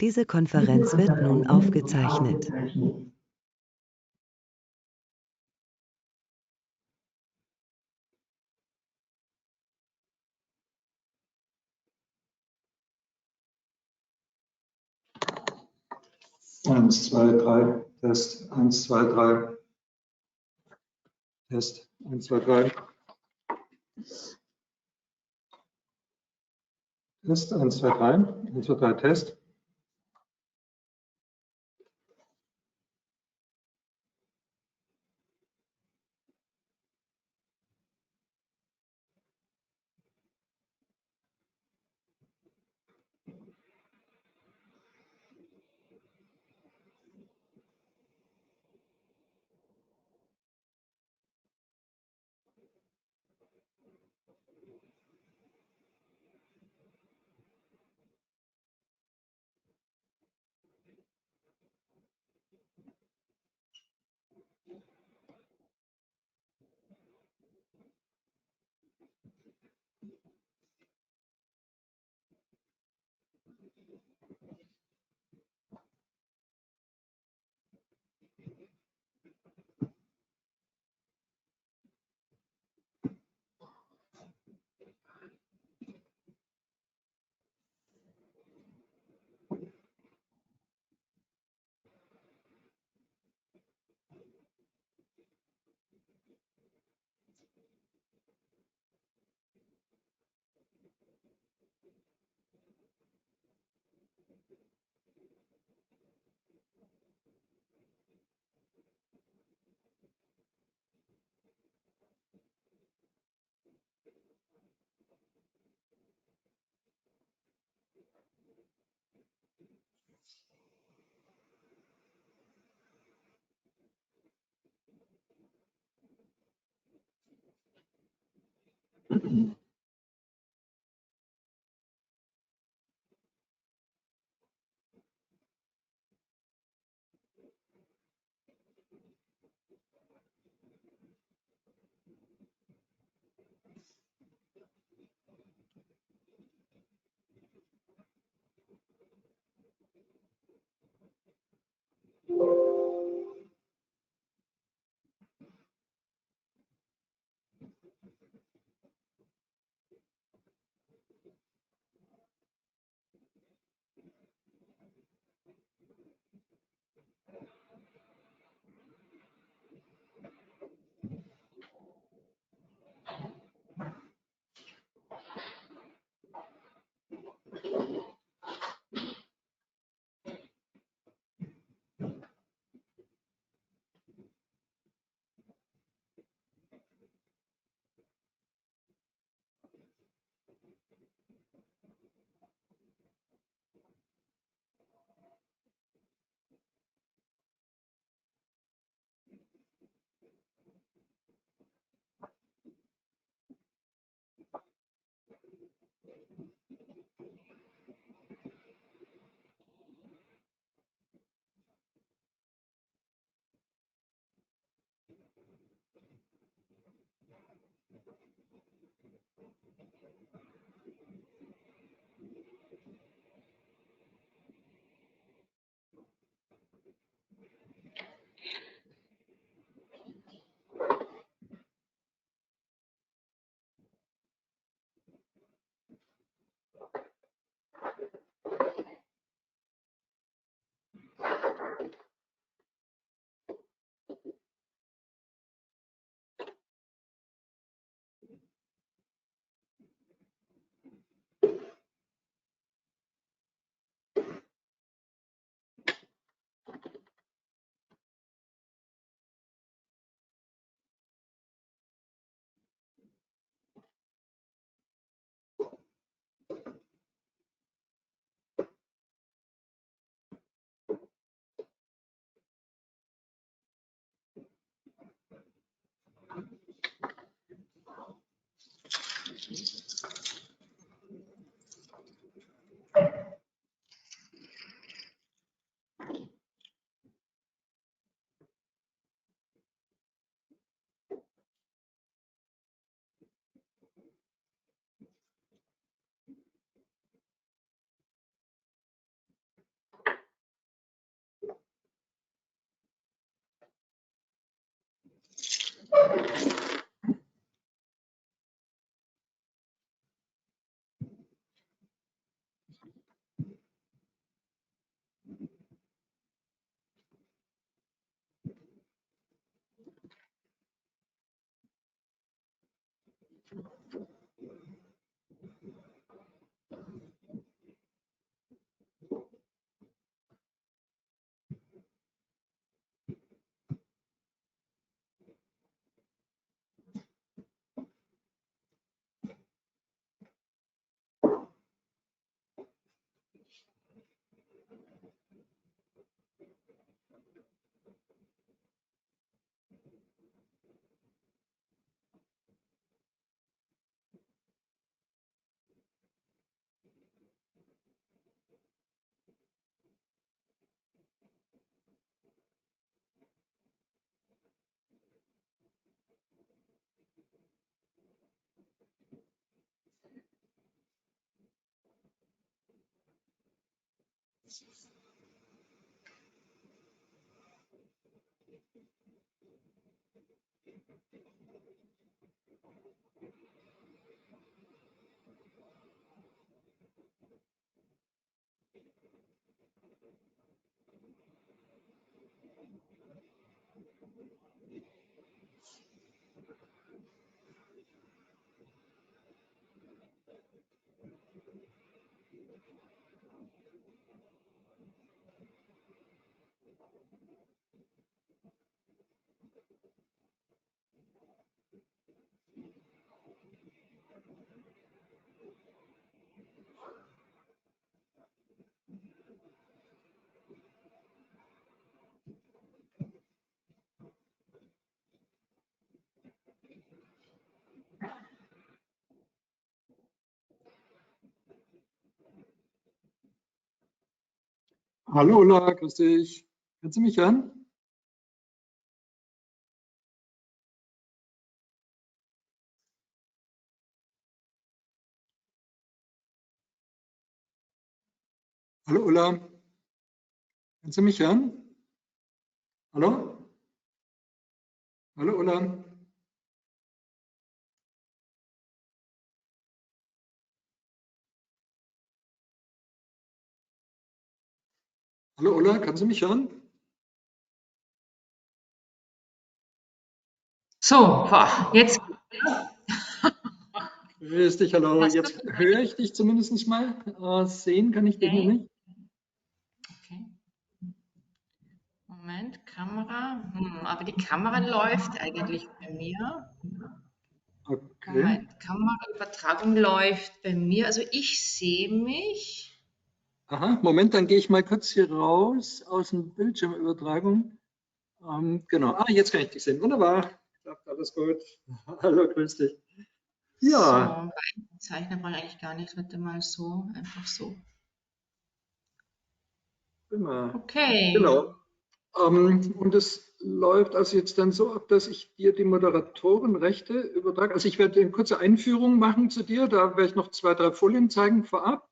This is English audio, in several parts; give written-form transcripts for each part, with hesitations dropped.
Diese Konferenz wird nun aufgezeichnet. Eins, zwei, drei, Test, 1, 2, 3, Test, 1, 2, 3. Test, 1, 2, 3, 1, 2, 3, Test. Hallo Ulla, grüß dich. Kannst du mich hören? Hallo Ulla, kannst du mich hören? Hallo? Hallo Ulla. Hallo Ulla, kannst du mich hören? So, jetzt. Grüß dich, hallo. Hast du Jetzt gehört? höre ich dich zumindest mal. Sehen kann ich dich noch Okay. nicht. Okay. Moment, Kamera. Aber die Kamera läuft eigentlich bei mir. Okay. Moment, Kameraübertragung läuft bei mir. Also ich sehe mich. Aha, Moment, dann gehe ich mal kurz hier raus aus dem Bildschirmübertragung. Genau. Ah, jetzt kann ich dich sehen. Wunderbar. Klappt alles gut. Hallo, grüß dich. Ja. So, Zeichner brauche ich eigentlich gar nicht. Warte mal so, einfach so. Prima. Okay. Genau. Und es läuft also jetzt dann so ab, dass ich dir die Moderatorenrechte übertrage. Also ich werde eine kurze Einführung machen zu dir. Da werde ich noch 2, 3 Folien zeigen vorab.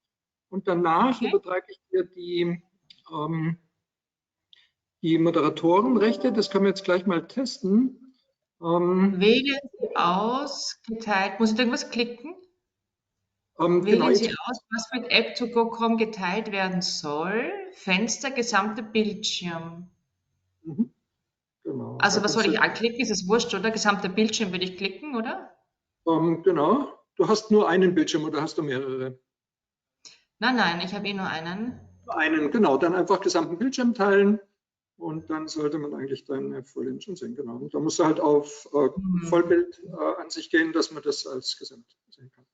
Und danach übertrage ich dir die Moderatorenrechte. Das können wir jetzt gleich mal testen. Wählen Sie aus, geteilt. Muss ich da irgendwas klicken? Genau, Wählen Sie aus, was mit App to Go Com geteilt werden soll. Fenster, gesamter Bildschirm. Genau. Also was soll ich anklicken? Ist es wurscht, oder? Gesamter Bildschirm würde ich klicken, oder? Genau. Du hast nur einen Bildschirm oder hast du mehrere? Nein, ich habe eh nur einen. Einen, genau. Dann einfach gesamten Bildschirm teilen und dann sollte man eigentlich deine Folien schon sehen. Genau. Und da musst du halt auf Vollbildansicht gehen, dass man das als Gesamt sehen kann.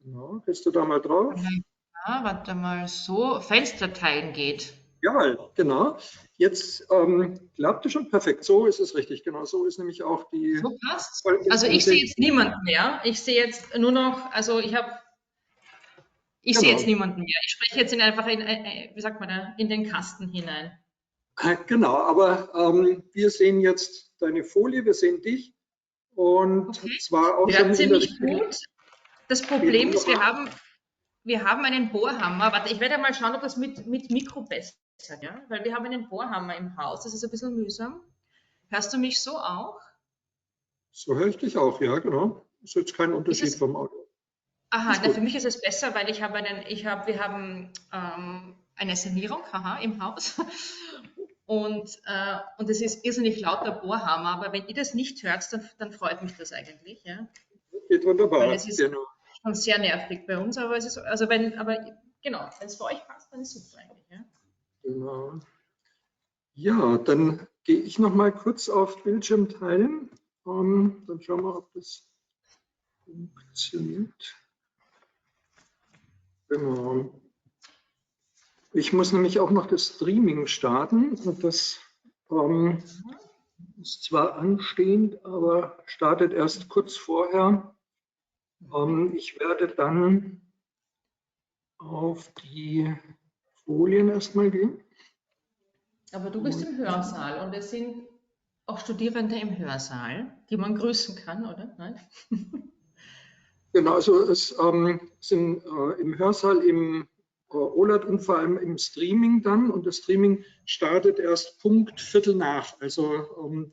Genau. Gehst du da mal drauf? Ja, warte mal, so. Fenster teilen geht. Jawohl, genau. Jetzt klappt es schon perfekt. So ist es richtig. Genau, so ist nämlich auch die. So passt. Also ich sehe jetzt niemanden mehr. Ich sehe jetzt nur noch, also ich sehe jetzt niemanden mehr. Ich spreche jetzt einfach wie sagt man da, in den Kasten hinein. Genau, aber wir sehen jetzt deine Folie, wir sehen dich und zwar auch schon in der ziemlich gut. Das Problem ist, wir haben einen Bohrhammer. Warte, ich werde mal schauen, ob das mit Mikro besser ist, ja? Weil wir haben einen Bohrhammer im Haus. Das ist ein bisschen mühsam. Hörst du mich so auch? So höre ich dich auch, ja, genau. Ist jetzt kein Unterschied vom Audio. Aha, na, für mich ist es besser, weil wir haben eine Sanierung im Haus und es ist irrsinnig lauter Bohrhammer, aber wenn ihr das nicht hört, dann freut mich das eigentlich, ja. Geht wunderbar, Weil es ist genau. schon sehr nervig bei uns, aber es ist, genau, wenn es für euch passt, dann ist es super eigentlich, ja. Genau. Ja, dann gehe ich noch mal kurz auf Bildschirm teilen. Dann schauen wir, ob das funktioniert. Genau. Ich muss nämlich auch noch das Streaming starten. Und das ist zwar anstehend, aber startet erst kurz vorher. Ich werde dann auf die Folien erstmal gehen. Aber du bist im Hörsaal und es sind auch Studierende im Hörsaal, die man grüßen kann, oder? Nein? Genau, also es sind im Hörsaal, im OLAT und vor allem im Streaming dann. Und das Streaming startet erst Punkt Viertel nach. Also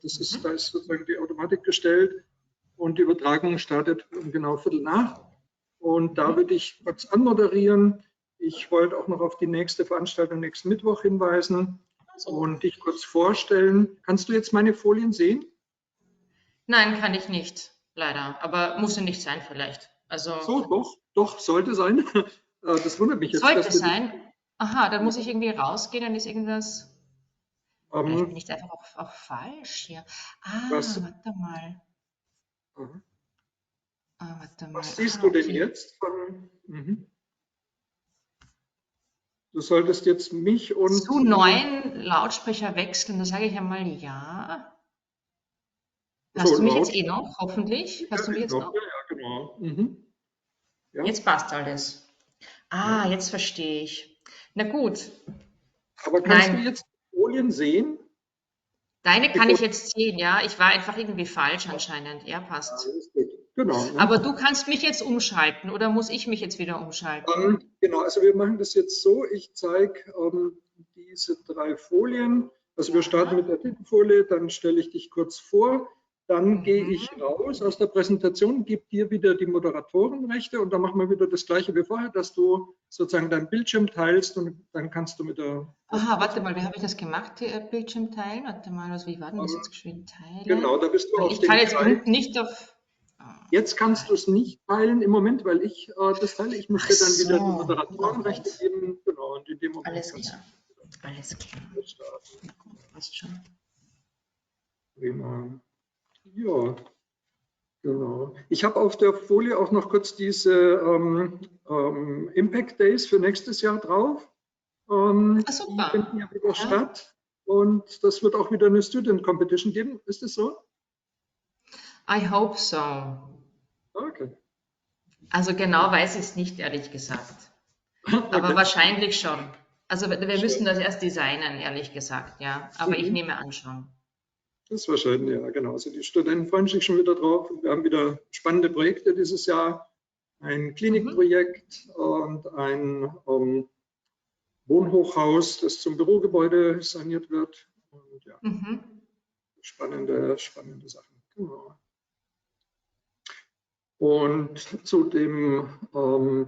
da ist sozusagen die Automatik gestellt und die Übertragung startet genau Viertel nach. Und da würde ich kurz anmoderieren. Ich wollte auch noch auf die nächste Veranstaltung nächsten Mittwoch hinweisen und dich kurz vorstellen. Kannst du jetzt meine Folien sehen? Nein, kann ich nicht, leider. Aber muss ja nicht sein vielleicht. Also So, doch, sollte sein. Das wundert mich jetzt. sollte sein. Aha, dann muss ich irgendwie rausgehen, dann ist irgendwas. Vielleicht bin ich einfach auch falsch hier. Warte mal. Warte mal. Was siehst du denn jetzt? Du solltest jetzt mich und... Zu neuen Lautsprecher wechseln, da sage ich einmal ja. Hast du mich jetzt eh noch, hoffentlich? Hast du mich jetzt noch? Ja, genau. Ja. Jetzt passt alles. Jetzt verstehe ich. Na gut. Aber kannst du jetzt die Folien sehen? Deine kann ich jetzt sehen, ja. Ich war einfach irgendwie falsch anscheinend. Ja, passt. Genau. Ne? Aber du kannst mich jetzt umschalten oder muss ich mich jetzt wieder umschalten? Genau, also wir machen das jetzt so. Ich zeige diese 3 Folien. Also wir starten mit der Titelfolie, dann stelle ich dich kurz vor. Dann gehe ich raus aus der Präsentation, gebe dir wieder die Moderatorenrechte und dann machen wir wieder das Gleiche wie vorher, dass du sozusagen deinen Bildschirm teilst und dann kannst du mit der... Aha, warte mal, wie habe ich das gemacht, Bildschirm teilen? Warte mal, wie war denn das jetzt geschwind teilen? Genau, da bist du weil auf ich dem kann jetzt Kreis. unten nicht auf... Jetzt kannst du es nicht teilen im Moment, weil ich das teile. Ich muss dir dann wieder die Moderatorenrechte geben. Genau, und in dem Moment alles klar. Alles klar. Passt schon. Prima. Ja, genau. Ich habe auf der Folie auch noch kurz diese Impact Days für nächstes Jahr drauf. Super. Die finden ja wieder statt. Und das wird auch wieder eine Student Competition geben. Ist das so? I hope so. Okay. Also genau weiß ich es nicht, ehrlich gesagt. Aber wahrscheinlich schon. Also wir müssen das erst designen, ehrlich gesagt, ja. Aber ich nehme an schon. Das ist wahrscheinlich, ja, genau. Also die Studenten freuen sich schon wieder drauf. Wir haben wieder spannende Projekte dieses Jahr. Ein Klinikprojekt und ein Wohnhochhaus, das zum Bürogebäude saniert wird. Und ja, spannende Sachen. Genau. Und zu dem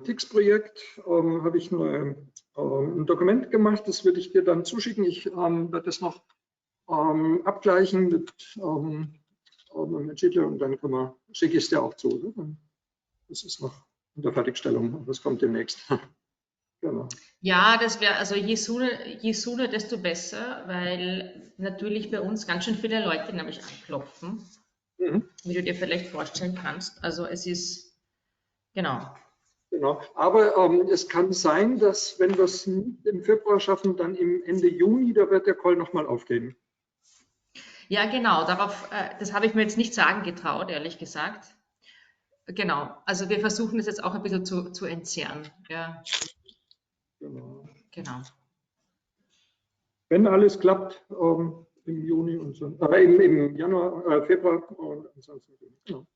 TIX-Projekt habe ich ein Dokument gemacht, das würde ich dir dann zuschicken. Ich werde das noch abgleichen mit Schindler und dann schicke ich es dir auch zu. Oder? Das ist noch in der Fertigstellung, das kommt demnächst. Genau. Ja, das wäre, also je sooner, desto besser, weil natürlich bei uns ganz schön viele Leute nämlich anklopfen, wie du dir vielleicht vorstellen kannst. Also es ist, genau. Genau, aber es kann sein, dass wenn wir es im Februar schaffen, dann im Ende Juni, da wird der Call nochmal aufgehen. Ja, genau, das habe ich mir jetzt nicht sagen getraut, ehrlich gesagt. Genau, also wir versuchen das jetzt auch ein bisschen zu entzerren. Ja. Genau. Wenn alles klappt, im Juni und so, im Januar, Februar und ansonsten. Genau.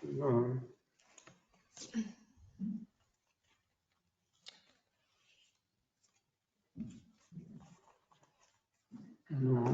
Genau. Genau.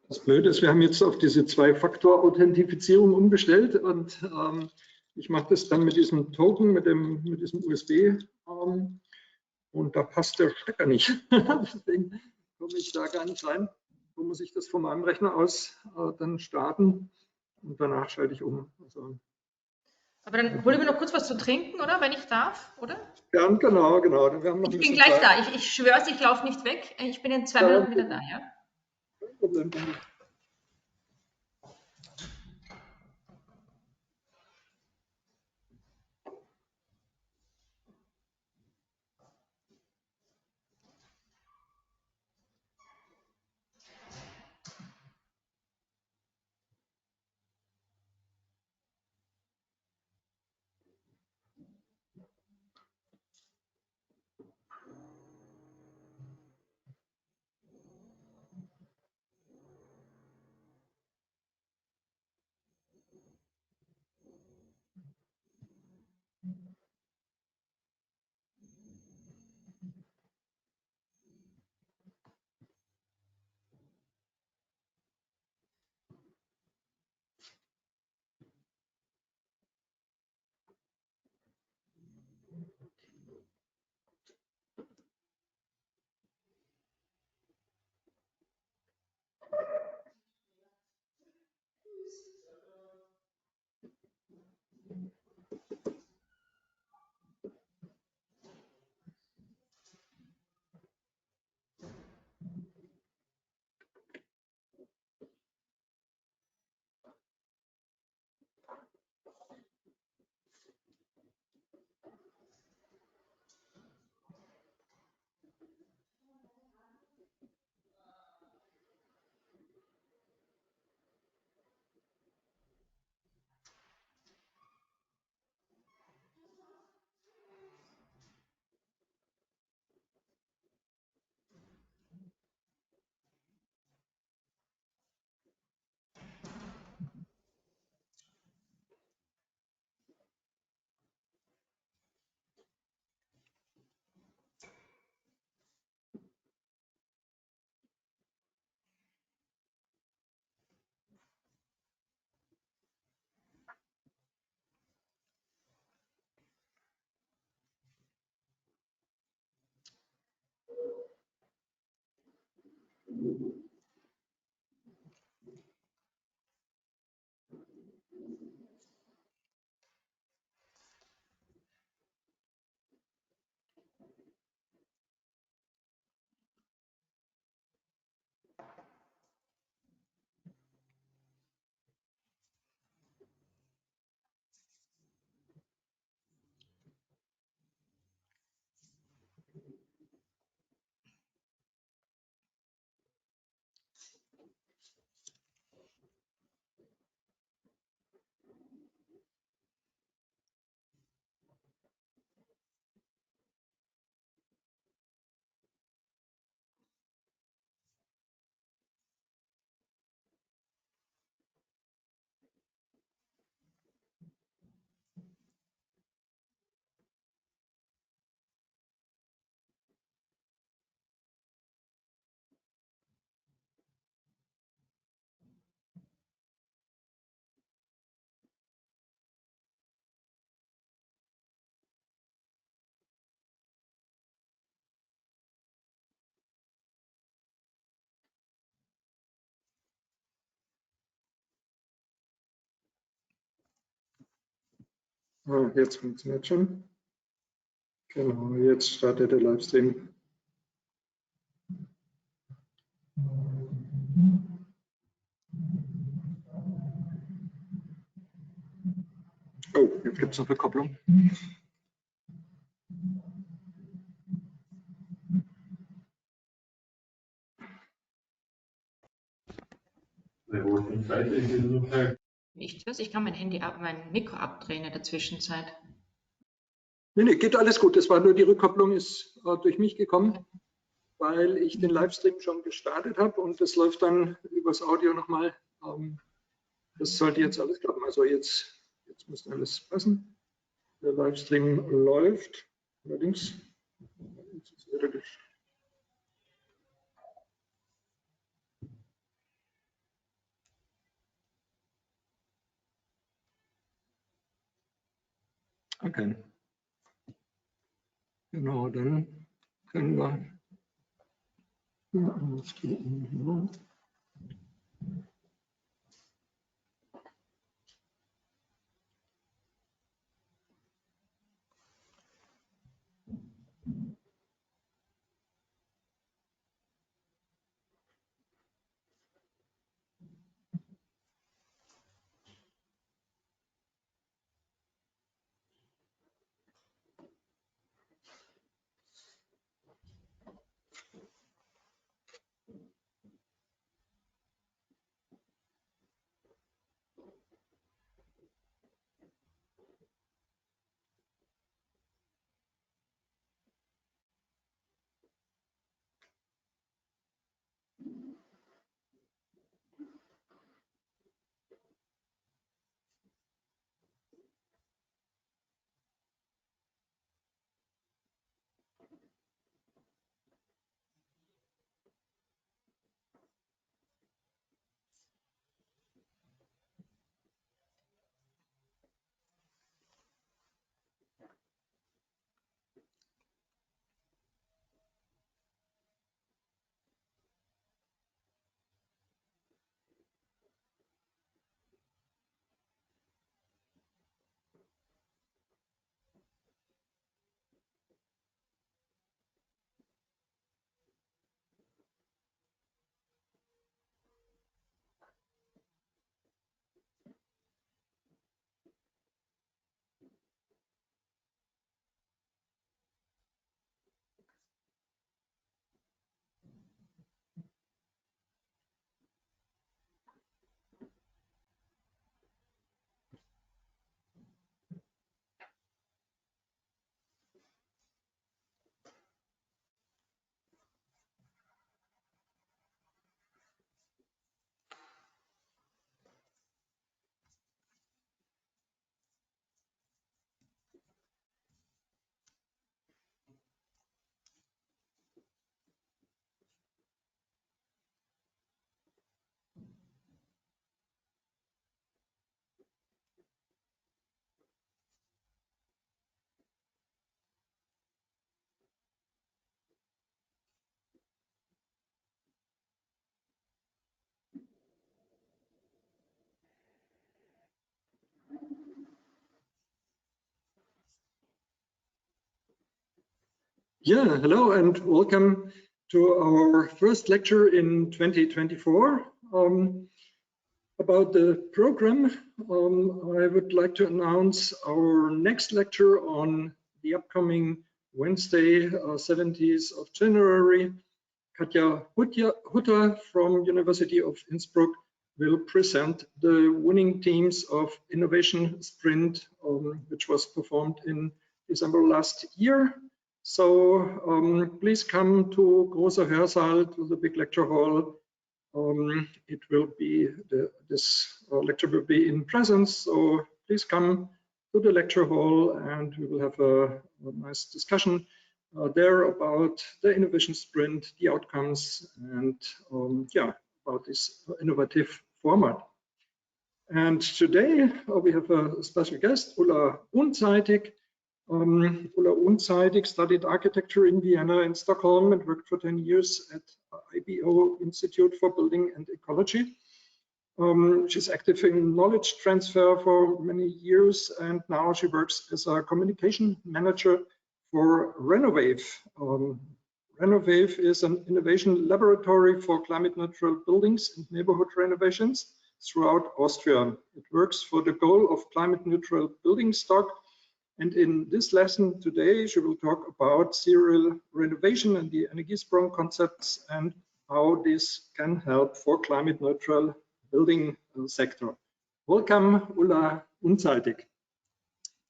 Das Blöde ist, wir haben jetzt auf diese Zwei-Faktor-Authentifizierung umgestellt und ich mache das dann mit diesem Token, mit diesem USB und da passt der Stecker nicht. Deswegen komme ich da gar nicht rein. So muss ich das von meinem Rechner aus dann starten und danach schalte ich um. Also, aber dann hole ich mir noch kurz was zu trinken, oder? Wenn ich darf, oder? ja, genau. Wir haben noch Ich ein bin bisschen gleich Zeit. da. Ich schwöre es, ich laufe nicht weg. Ich bin in 2 Ja, Minuten wieder da, ja? kein Problem, danke. Jetzt funktioniert schon. Genau, jetzt startet der Livestream. Oh, jetzt gibt es eine Verkopplung. Nichts. Ich kann mein Mikro abdrehen in der Zwischenzeit. Nee, geht alles gut. Das war nur die Rückkopplung ist durch mich gekommen, weil ich den Livestream schon gestartet habe und das läuft dann übers Audio nochmal. Das sollte jetzt alles klappen. Also jetzt müsste alles passen. Der Livestream läuft. Allerdings jetzt ist wieder Okay. Genau, dann können wir hier aufgehen. Yeah, hello and welcome to our first lecture in 2024. About the program, I would like to announce our next lecture on the upcoming Wednesday, 17th of January. Katja Hutter from University of Innsbruck will present the winning teams of Innovation Sprint, which was performed in December last year. So please come to Großer Hörsaal, to the big lecture hall. It will be this lecture will be in presence, so please come to the lecture hall and we will have a nice discussion there about the innovation sprint, the outcomes, and yeah, about this innovative format. And today we have a special guest, Ulla Unzeitig. Ulla Unzeitig studied architecture in Vienna and Stockholm and worked for 10 years at IBO Institute for Building and Ecology. She's active in knowledge transfer for many years, and now she works as a communication manager for RENOWAVE. RENOWAVE is an innovation laboratory for climate neutral buildings and neighborhood renovations throughout Austria. It works for the goal of climate neutral building stock. And in this lesson today, she will talk about serial renovation and the Energiesprong concepts and how this can help for climate neutral building sector. Welcome, Ulla Unzeitig.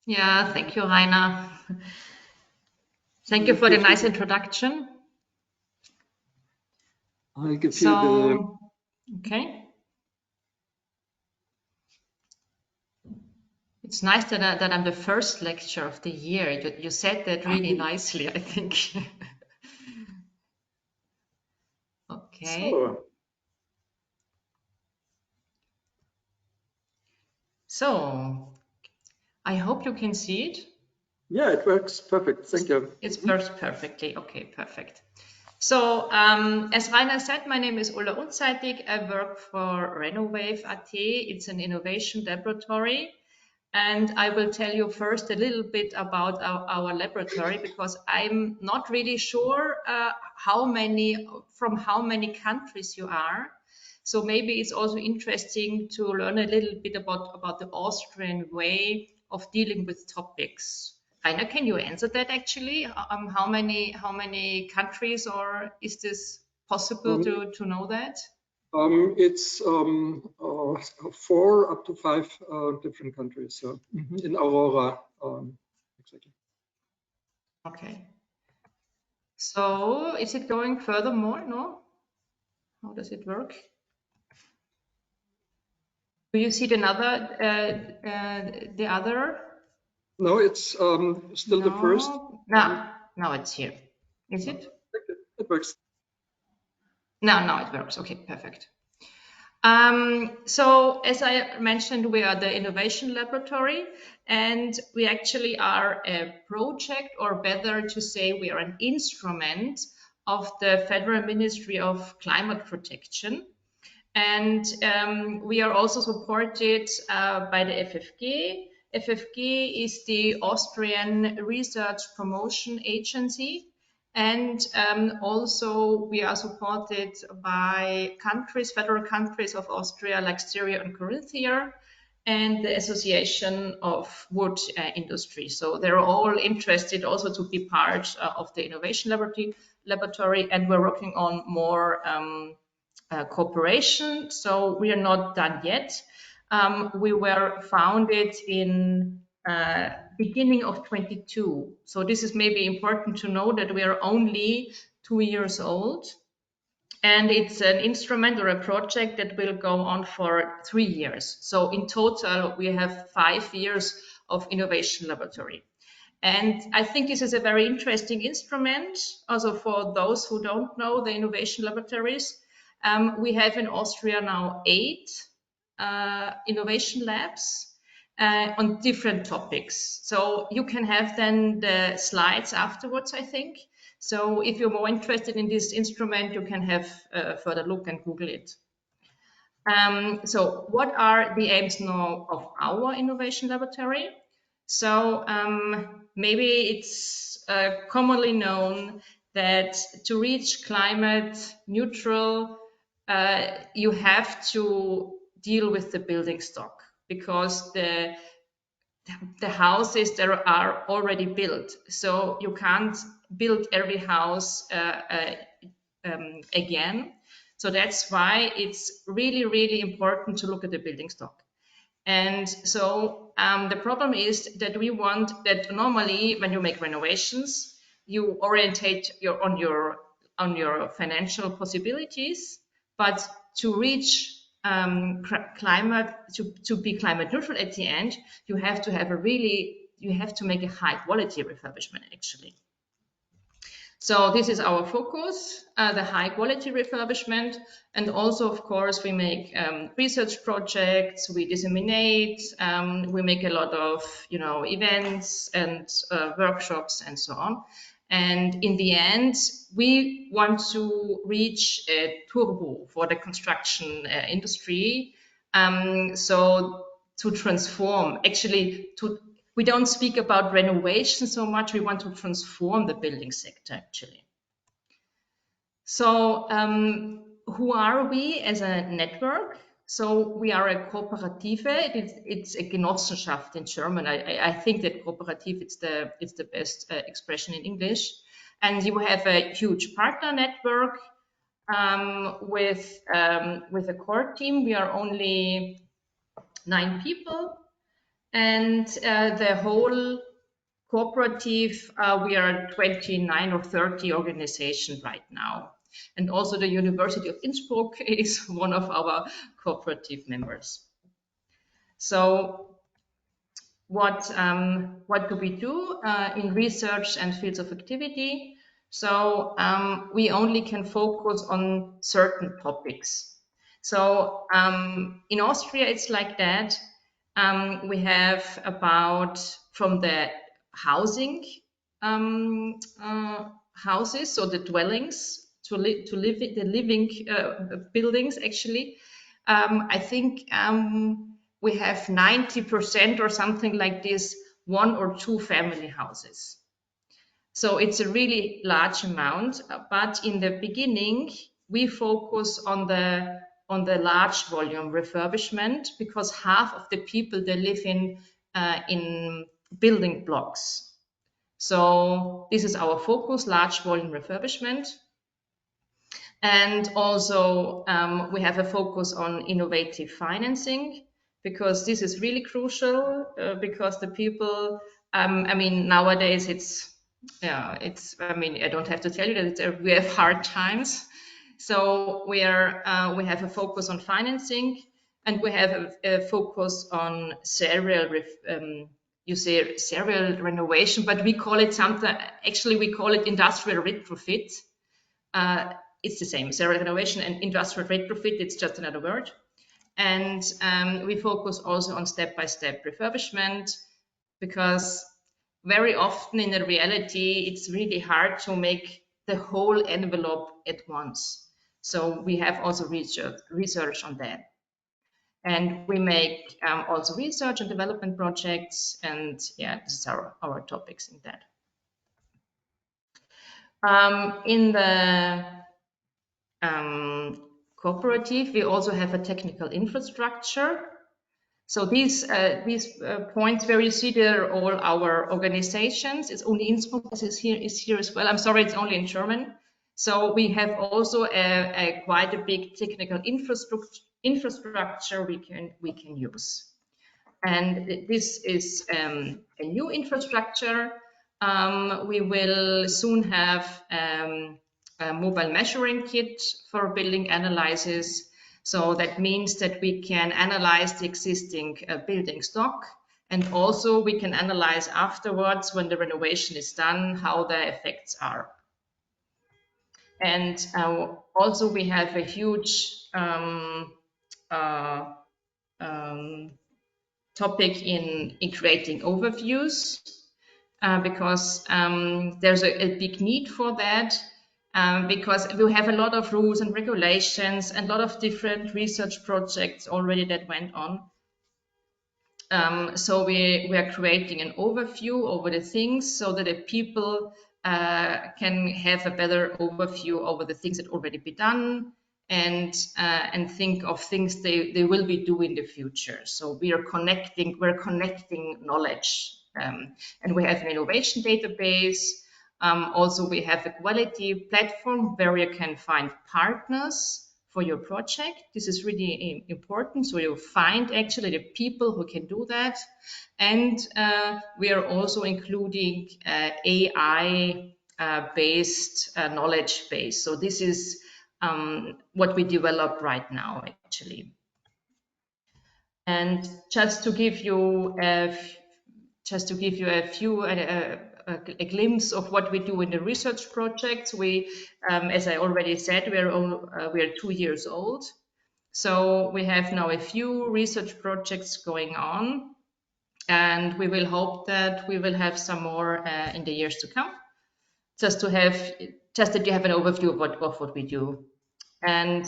Yeah, thank you, Rainer. Thank you for the nice introduction. I'll give you the... Okay. It's nice that I'm the first lecture of the year. You said that really nicely, I think. Okay. So I hope you can see it. Yeah, it works perfect. Thank you. It works perfectly. Okay, perfect. So, as Rainer said, my name is Ulla Unzeitig. I work for RENOWAVE.AT. It's an innovation laboratory. And I will tell you first a little bit about our laboratory, because I'm not really sure from how many countries you are. So maybe it's also interesting to learn a little bit about the Austrian way of dealing with topics. Rainer, can you answer that actually? How many countries, or is this possible to know that? It's 4 up to 5 different countries in Aurora. Exactly. Okay. So is it going furthermore? No? How does it work? Do you see the other? No, it's still the first. No, it's here. Is it? It works. No, it works. Okay, perfect. So as I mentioned, we are the Innovation Laboratory, and we actually are a project, or better to say, we are an instrument of the Federal Ministry of Climate Protection. And we are also supported by the FFG. FFG is the Austrian Research Promotion Agency. And also we are supported by federal countries of Austria, like Styria and Carinthia, and the Association of Wood Industry. So they're all interested also to be part of the Innovation Laboratory, and we're working on more cooperation. So we are not done yet. We were founded in beginning of 22. So this is maybe important to know that we are only 2 years old, and it's an instrument or a project that will go on for 3 years. So in total, we have 5 years of innovation laboratory. And I think this is a very interesting instrument. Also, for those who don't know the innovation laboratories, we have in Austria now 8 innovation labs on different topics. So you can have then the slides afterwards, I think. So if you're more interested in this instrument, you can have a further look and Google it. So what are the aims now of our innovation laboratory? So maybe it's commonly known that to reach climate neutral, you have to deal with the building stock, because the houses that are already built. So you can't build every house again. So that's why it's really, really important to look at the building stock. And so the problem is that we want that normally when you make renovations, you orientate on your financial possibilities, but to reach climate, to be climate neutral at the end, you have to have you have to make a high quality refurbishment actually. So this is our focus, the high quality refurbishment. And also, of course, we make research projects, we disseminate, we make a lot of, events and workshops and so on. And in the end, we want to reach a turbo for the construction industry. So to transform, actually, we don't speak about renovation so much, we want to transform the building sector actually. So who are we as a network? So we are a Kooperative. It's a Genossenschaft in German. I think that Kooperative it's the best expression in English. And you have a huge partner network with a core team. We are only 9 people. And the whole cooperative, we are 29 or 30 organizations right now. And also the University of Innsbruck is one of our cooperative members. So what do we do in research and fields of activity? So we only can focus on certain topics. So in Austria, it's like that. We have about, from the housing houses, so the dwellings, to live in the living buildings actually. I think we have 90% or something like this, 1 or 2 family houses. So it's a really large amount, but in the beginning we focus on the large volume refurbishment, because half of the people, they live in building blocks. So this is our focus, large volume refurbishment. And also we have a focus on innovative financing, because this is really crucial, because the people, I mean, nowadays I mean, I don't have to tell you that we have hard times. So we have a focus on financing, and we have a focus on serial renovation, but we call it something, actually we call it industrial retrofit. It's the same, serial renovation and industrial retrofit, it's just another word. And we focus also on step-by-step refurbishment, because very often in the reality, it's really hard to make the whole envelope at once. So we have also research on that. And we make also research and development projects, and yeah, this is our topics in that. In the cooperative, we also have a technical infrastructure. So these points where you see there all our organizations, it's only Innsbruck is here as well. I'm sorry, it's only in German. So we have also quite a big technical infrastructure we can use. And this is a new infrastructure. We will soon have a mobile measuring kit for building analysis. So that means that we can analyze the existing building stock, and also we can analyze afterwards, when the renovation is done, how the effects are. And also we have a huge topic in creating overviews, because there's a big need for that. Because we have a lot of rules and regulations and a lot of different research projects already that went on. So we are creating an overview over the things, so that the people can have a better overview over the things that already be done, and think of things they will be doing in the future. So we're connecting knowledge, and we have an innovation database. Also, we have a quality platform where you can find partners for your project. This is really important. So you find actually the people who can do that. And we are also including AI-based knowledge base. So this is what we develop right now, actually. And just to give you a few a glimpse of what we do in the research projects. We, as I already said, we are 2 years old. So we have now a few research projects going on, and we will hope that we will have some more in the years to come. Just that you have an overview of what we do. And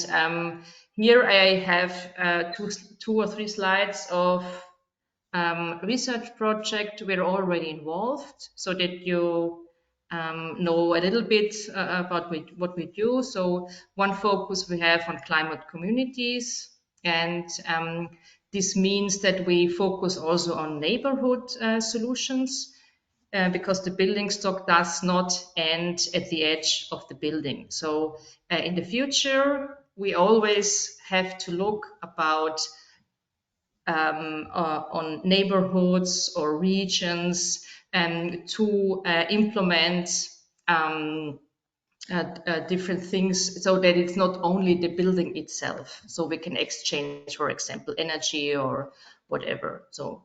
here I have 2 or 3 slides of research project we're already involved, so that you know a little bit about what we do. So one focus we have on climate communities, and this means that we focus also on neighborhood solutions, because the building stock does not end at the edge of the building. So in the future, we always have to look about on neighborhoods or regions, to implement different things, so that it's not only the building itself. So we can exchange, for example, energy or whatever. So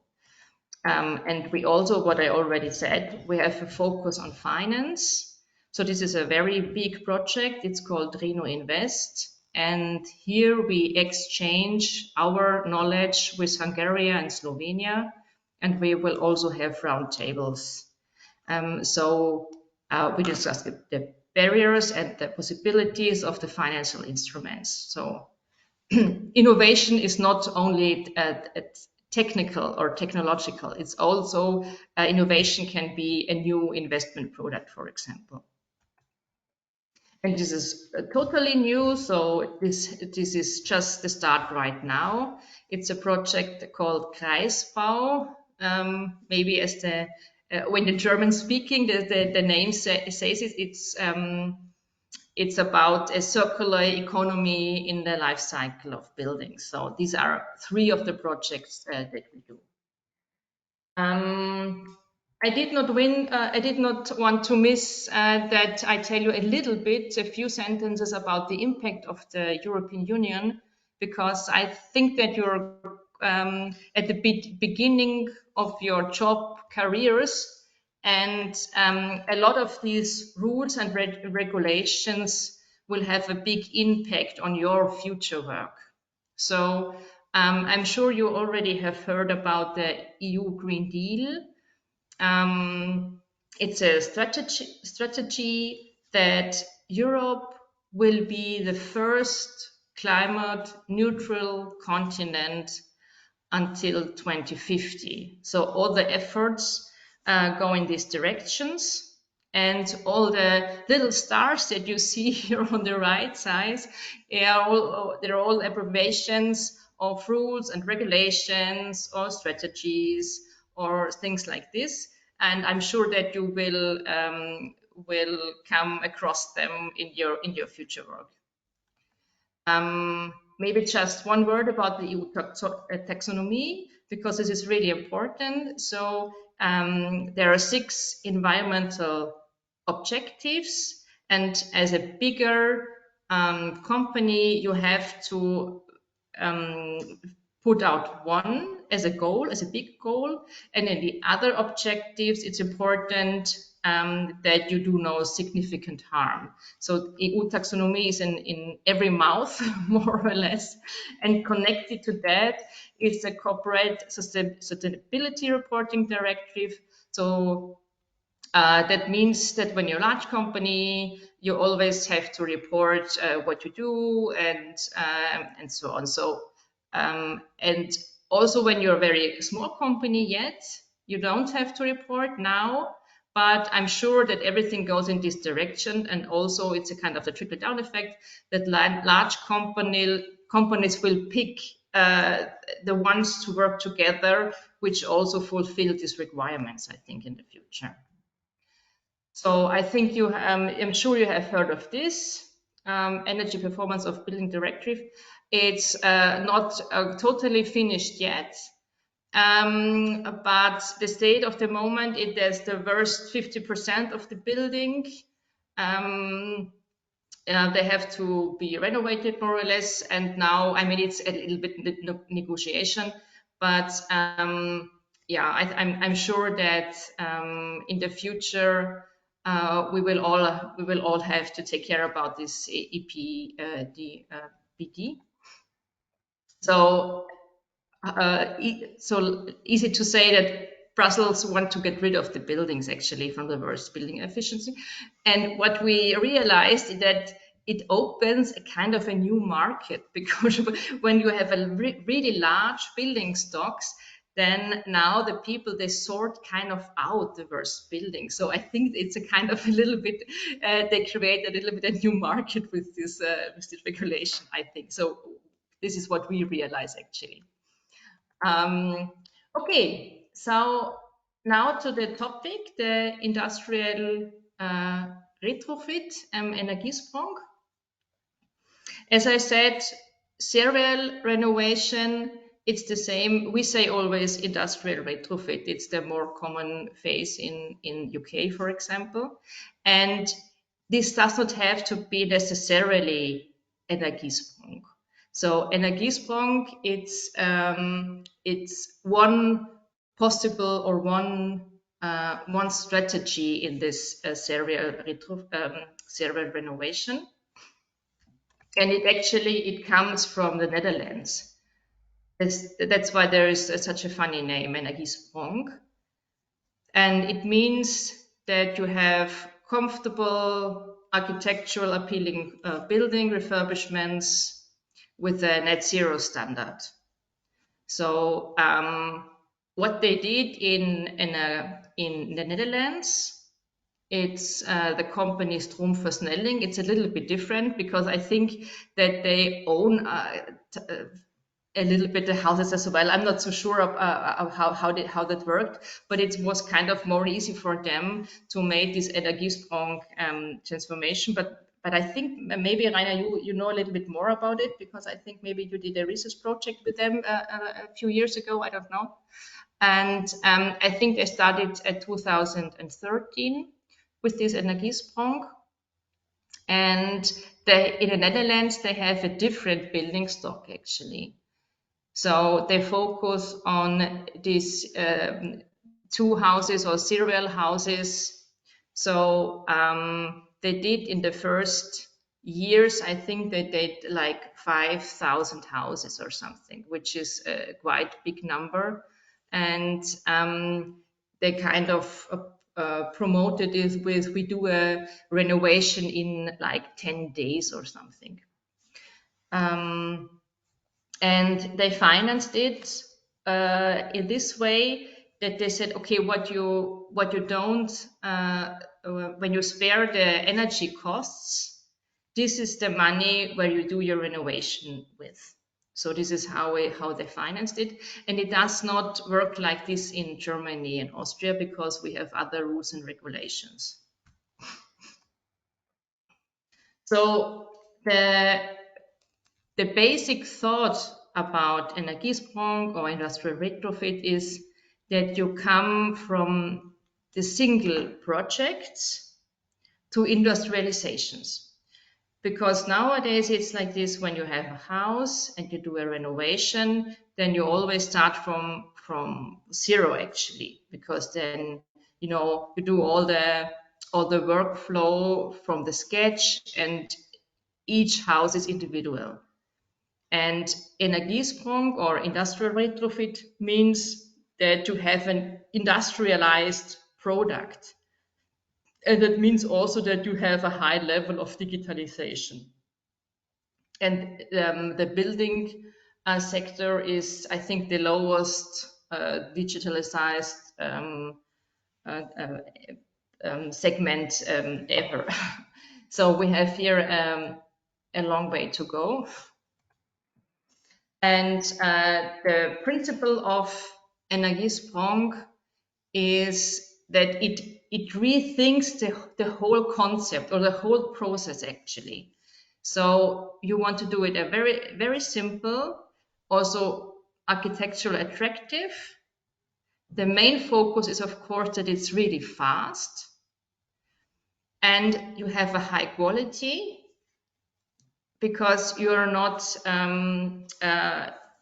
and we also, what I already said, we have a focus on finance. So this is a very big project. It's called RENOVAVE. And here we exchange our knowledge with Hungary and Slovenia, and we will also have roundtables. So we discussed the barriers and the possibilities of the financial instruments. So innovation is not only technical or technological, it's also innovation can be a new investment product, for example. And this is totally new, so this is just the start right now. It's a project called Kreisbau. Maybe as the when the German speaking, the name says it, it's about a circular economy in the life cycle of buildings. So these are 3 of the projects that we do. I did not want to miss that I tell you a few sentences about the impact of the European Union, because I think that you're at the beginning of your job careers, and a lot of these rules and regulations will have a big impact on your future work. So I'm sure you already have heard about the EU Green Deal. It's a strategy that Europe will be the first climate neutral continent until 2050. So all the efforts go in these directions, and all the little stars that you see here on the right side, they're all abbreviations of rules and regulations or strategies or things like this. And I'm sure that you will come across them in your future work. Maybe just one word about the EU taxonomy, because this is really important. So there are 6 environmental objectives, and as a bigger company, you have to put out one as a goal, as a big goal, and in the other objectives, it's important that you do no significant harm. So EU taxonomy is in every mouth, more or less, and connected to that is the Corporate Sustainability Reporting Directive. So that means that when you're a large company, you always have to report what you do and so on. So and also when you're a very small company yet, you don't have to report now, but I'm sure that everything goes in this direction, and also it's a kind of a trickle-down effect that large companies will pick the ones to work together, which also fulfill these requirements, I think, in the future. So I think I'm sure you have heard of this Energy Performance of Building Directive. It's not totally finished yet, but the state of the moment, there's the worst 50% of the building. They have to be renovated more or less, and now, I mean, it's a little bit negotiation, but yeah, I'm sure that in the future we will all have to take care about this EPDBD. So so easy to say that Brussels want to get rid of the buildings, actually, from the worst building efficiency. And what we realized is that it opens a kind of a new market, because when you have a really large building stocks, then now the people, they sort kind of out the worst buildings. So I think it's a kind of a little bit, they create a little bit a new market with this regulation, I think. So this is what we realize, actually. Okay, so now to the topic, the industrial retrofit, Energiesprong. As I said, serial renovation, it's the same. We say always industrial retrofit. It's the more common phase in UK, for example. And this does not have to be necessarily Energiesprong. So Energiesprong, it's one possible or one strategy in this serial renovation, and it comes from the Netherlands. That's why there is such a funny name, Energiesprong, and it means that you have comfortable, architectural appealing building refurbishments with a net zero standard. So what they did in the Netherlands, it's the company Stroomversnelling. It's a little bit different because I think that they own a little bit the houses as well. I'm not so sure of how that worked, but it was kind of more easy for them to make this Energiesprong transformation. But I think maybe Rainer, you know a little bit more about it, because I think maybe you did a research project with them a few years ago. I don't know. And I think they started at 2013 with this Energiesprong. And in the Netherlands, they have a different building stock actually. So they focus on these 2 houses or serial houses. So they did in the first years, I think they did like 5,000 houses or something, which is a quite big number. And they kind of promoted it with, we do a renovation in like 10 days or something. And they financed it in this way that they said, okay, what you don't, when you spare the energy costs, this is the money where you do your renovation with. So this is how they financed it. And it does not work like this in Germany and Austria because we have other rules and regulations. So the basic thought about Energiesprong or industrial retrofit is that you come from the single projects to industrializations. Because nowadays it's like this: when you have a house and you do a renovation, then you always start from zero actually, because then you do all the workflow from the sketch, and each house is individual. And Energiesprong or industrial retrofit means that you have an industrialized product. And that means also that you have a high level of digitalization. And the building sector is, I think, the lowest digitalized segment ever. So we have here a long way to go. And the principle of Energiesprong is that it rethinks the whole concept or the whole process actually. So you want to do it a very, very simple, also architecturally attractive. The main focus is, of course, that it's really fast and you have a high quality, because you're not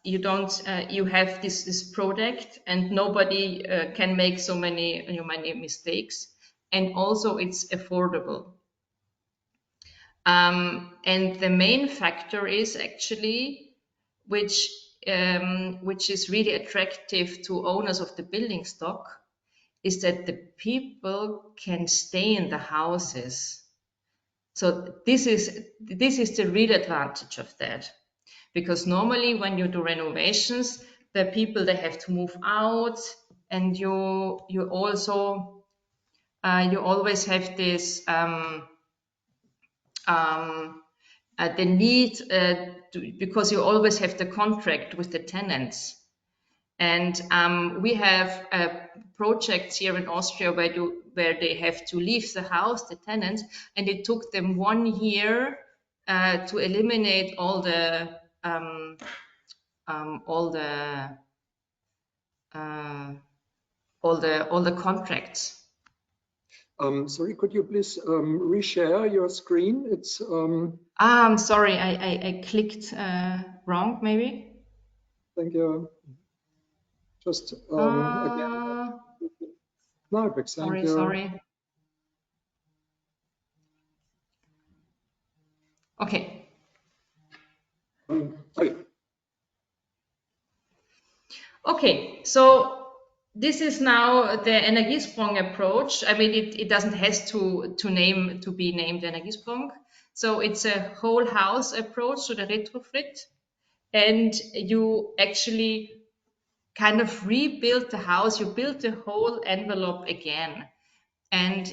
you have this product and nobody can make so many mistakes, and also it's affordable. And the main factor is actually, which is really attractive to owners of the building stock, is that the people can stay in the houses. So this is the real advantage of that, because normally when you do renovations, the people, they have to move out, and you also you always have this the need because you always have the contract with the tenants. And we have projects here in Austria where they have to leave the house, the tenants, and it took them 1 year to eliminate all the contracts. Sorry, could you please reshare your screen? It's I'm sorry, I clicked wrong, maybe. Thank you. Just again. No, thank you. Sorry. Okay. Okay. Okay, so this is now the Energiesprong approach. I mean, it doesn't have to be named Energiesprong. So it's a whole house approach to the retrofit, and you actually kind of rebuild the house. You build the whole envelope again, and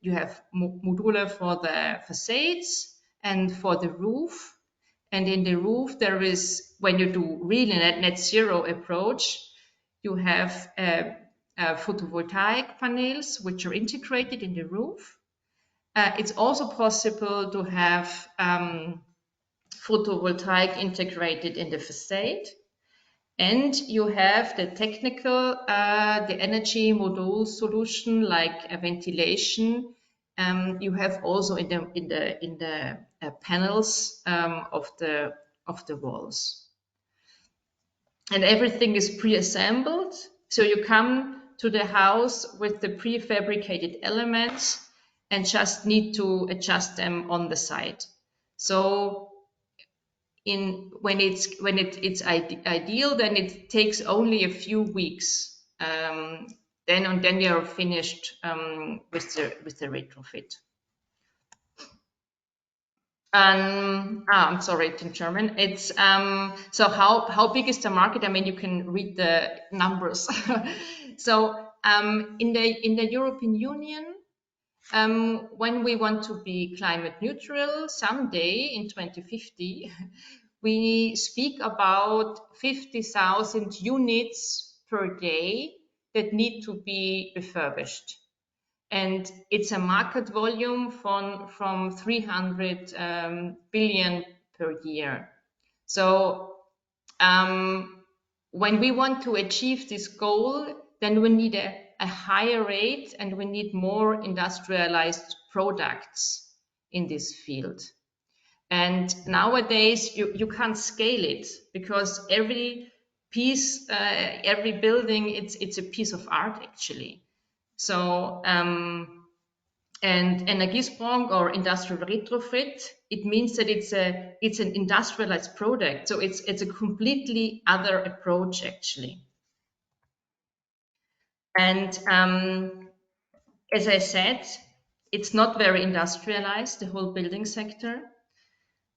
you have module for the facades and for the roof. And in the roof, there is, when you do really net zero approach, you have photovoltaic panels which are integrated in the roof. It's also possible to have photovoltaic integrated in the facade. And you have the technical, the energy module solution like a ventilation. You have also in the panels of the walls. And everything is pre-assembled. So you come to the house with the prefabricated elements and just need to adjust them on the site. So when it's ideal, then it takes only a few weeks. Then we are finished with the retrofit. I'm sorry, it's in German. It's so how big is the market? I mean, you can read the numbers. So in the European Union, when we want to be climate neutral someday in 2050, we speak about 50,000 units per day that need to be refurbished. And it's a market volume from 300 billion per year. So when we want to achieve this goal, then we need a higher rate and we need more industrialized products in this field. And nowadays you can't scale it because every piece, every building, it's a piece of art actually. So, and Energiesprong or industrial retrofit, it means that it's an industrialized product. So it's a completely other approach actually. And as I said, it's not very industrialized, the whole building sector.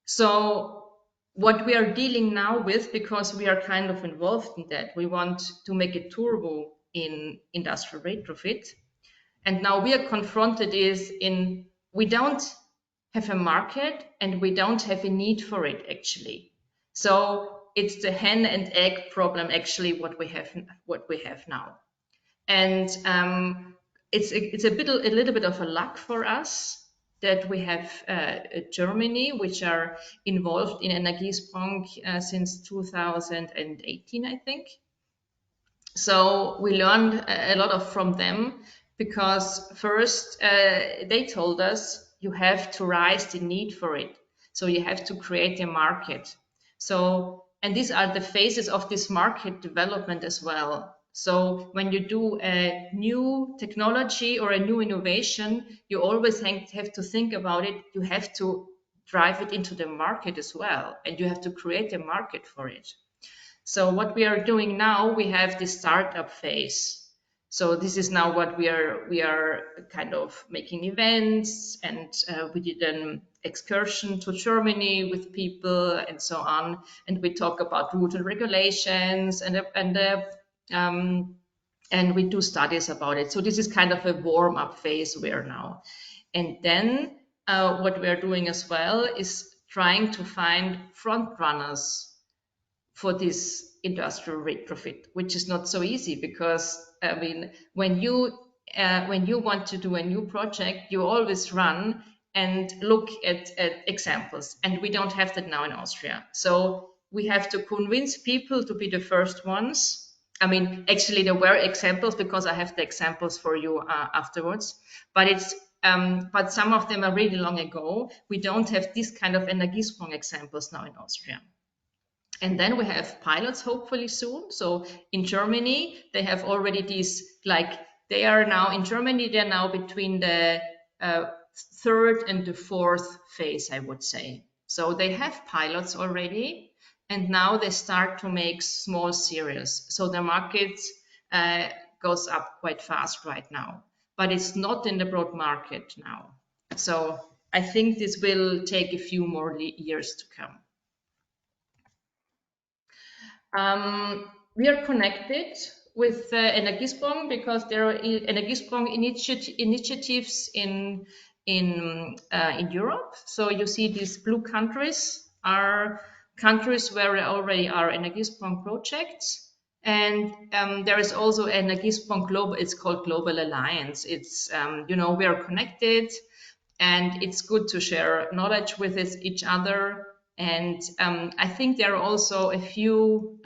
So what we are dealing now with, because we are kind of involved in that, we want to make a turbo in industrial retrofit. And now we are confronted we don't have a market and we don't have a need for it actually. So it's the hen and egg problem actually what we have now. And it's a little bit of a luck for us that we have Germany, which are involved in Energiesprong since 2018, I think. So we learned a lot from them because first they told us you have to rise the need for it. So you have to create a market. So, and these are the phases of this market development as well. So when you do a new technology or a new innovation, you always have to think about it. You have to drive it into the market as well, and you have to create a market for it. So what we are doing now, we have the startup phase. So this is now what we are kind of making events, and we did an excursion to Germany with people and so on, and we talk about rules and regulations, and we do studies about it. So this is kind of a warm-up phase we are now. And then what we are doing as well is trying to find front runners for this industrial retrofit, which is not so easy because I mean, when you want to do a new project, you always run and look at examples, and we don't have that now in Austria. So we have to convince people to be the first ones. I mean, actually there were examples because I have the examples for you afterwards, but but some of them are really long ago. We don't have this kind of Energiesprong examples now in Austria. And then we have pilots hopefully soon. So in Germany, they have already these, they are now between the third and the fourth phase, I would say. So they have pilots already. and now they start to make small series. So the market goes up quite fast right now, but it's not in the broad market now. So I think this will take a few more years to come. We are connected with Energiesprong because there are Energiesprong initiatives in Europe. So you see these blue countries are countries where there already are Energiesprong projects. And there is also Energiesprong Global, it's called Global Alliance. It's, you know, we are connected and it's good to share knowledge with each other. And I think there are also a few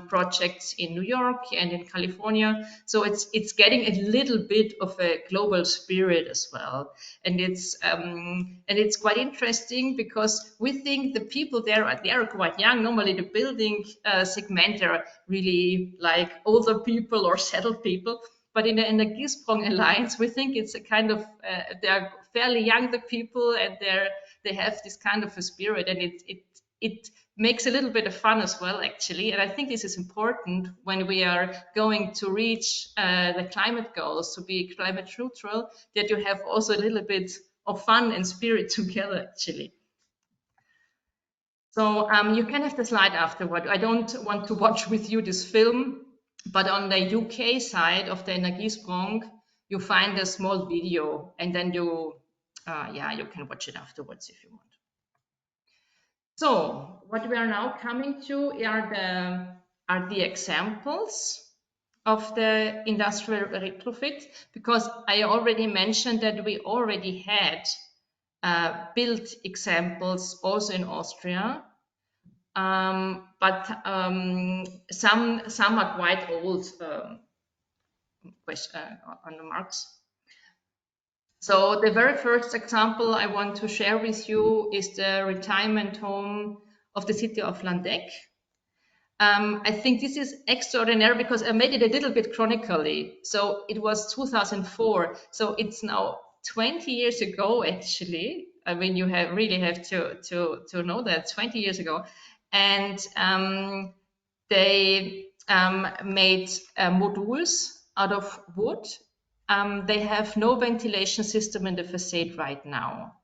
projects in New York and in California. So it's getting a little bit of a global spirit as well. And it's quite interesting because we think the people there, they are quite young. Normally the building segment are really like older people or settled people. But in the Energiesprong Alliance, we think it's a kind of, they're fairly young, the people, and they have this kind of a spirit, and it makes a little bit of fun as well, actually. And I think this is important when we are going to reach the climate goals, to be climate neutral, that you have also a little bit of fun and spirit together, actually. So you can have the slide afterward. I don't want to watch with you this film, but on the UK side of the Energiesprong, you find a small video, and then you can watch it afterwards if you want. So what we are now coming to are the examples of the industrial retrofit, because I already mentioned that we already had built examples also in Austria, but some are quite old on the marks. So the very first example I want to share with you is the retirement home of the city of Landeck. I think this is extraordinary because I made it a little bit chronically. So it was 2004. So it's now 20 years ago, actually. I mean, you really have to know that 20 years ago. And they made modules out of wood. They have no ventilation system in the facade right now.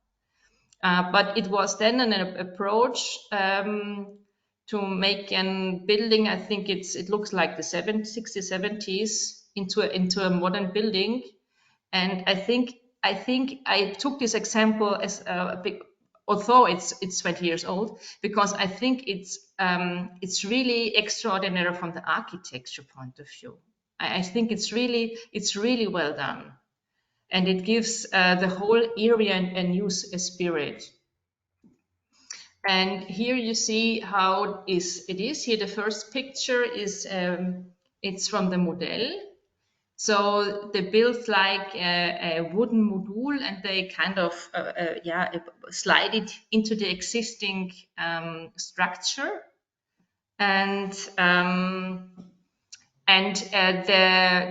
But it was then an approach to make a building. I think it looks like the 60s, 70s into a modern building. And I think I took this example as a big, although it's 20 years old, because I think it's really extraordinary from the architecture point of view. I think it's really well done, and it gives the whole area a new spirit. And here you see how it is. Here the first picture is it's from the model. So they built like a wooden module, and they kind of slide it into the existing structure, and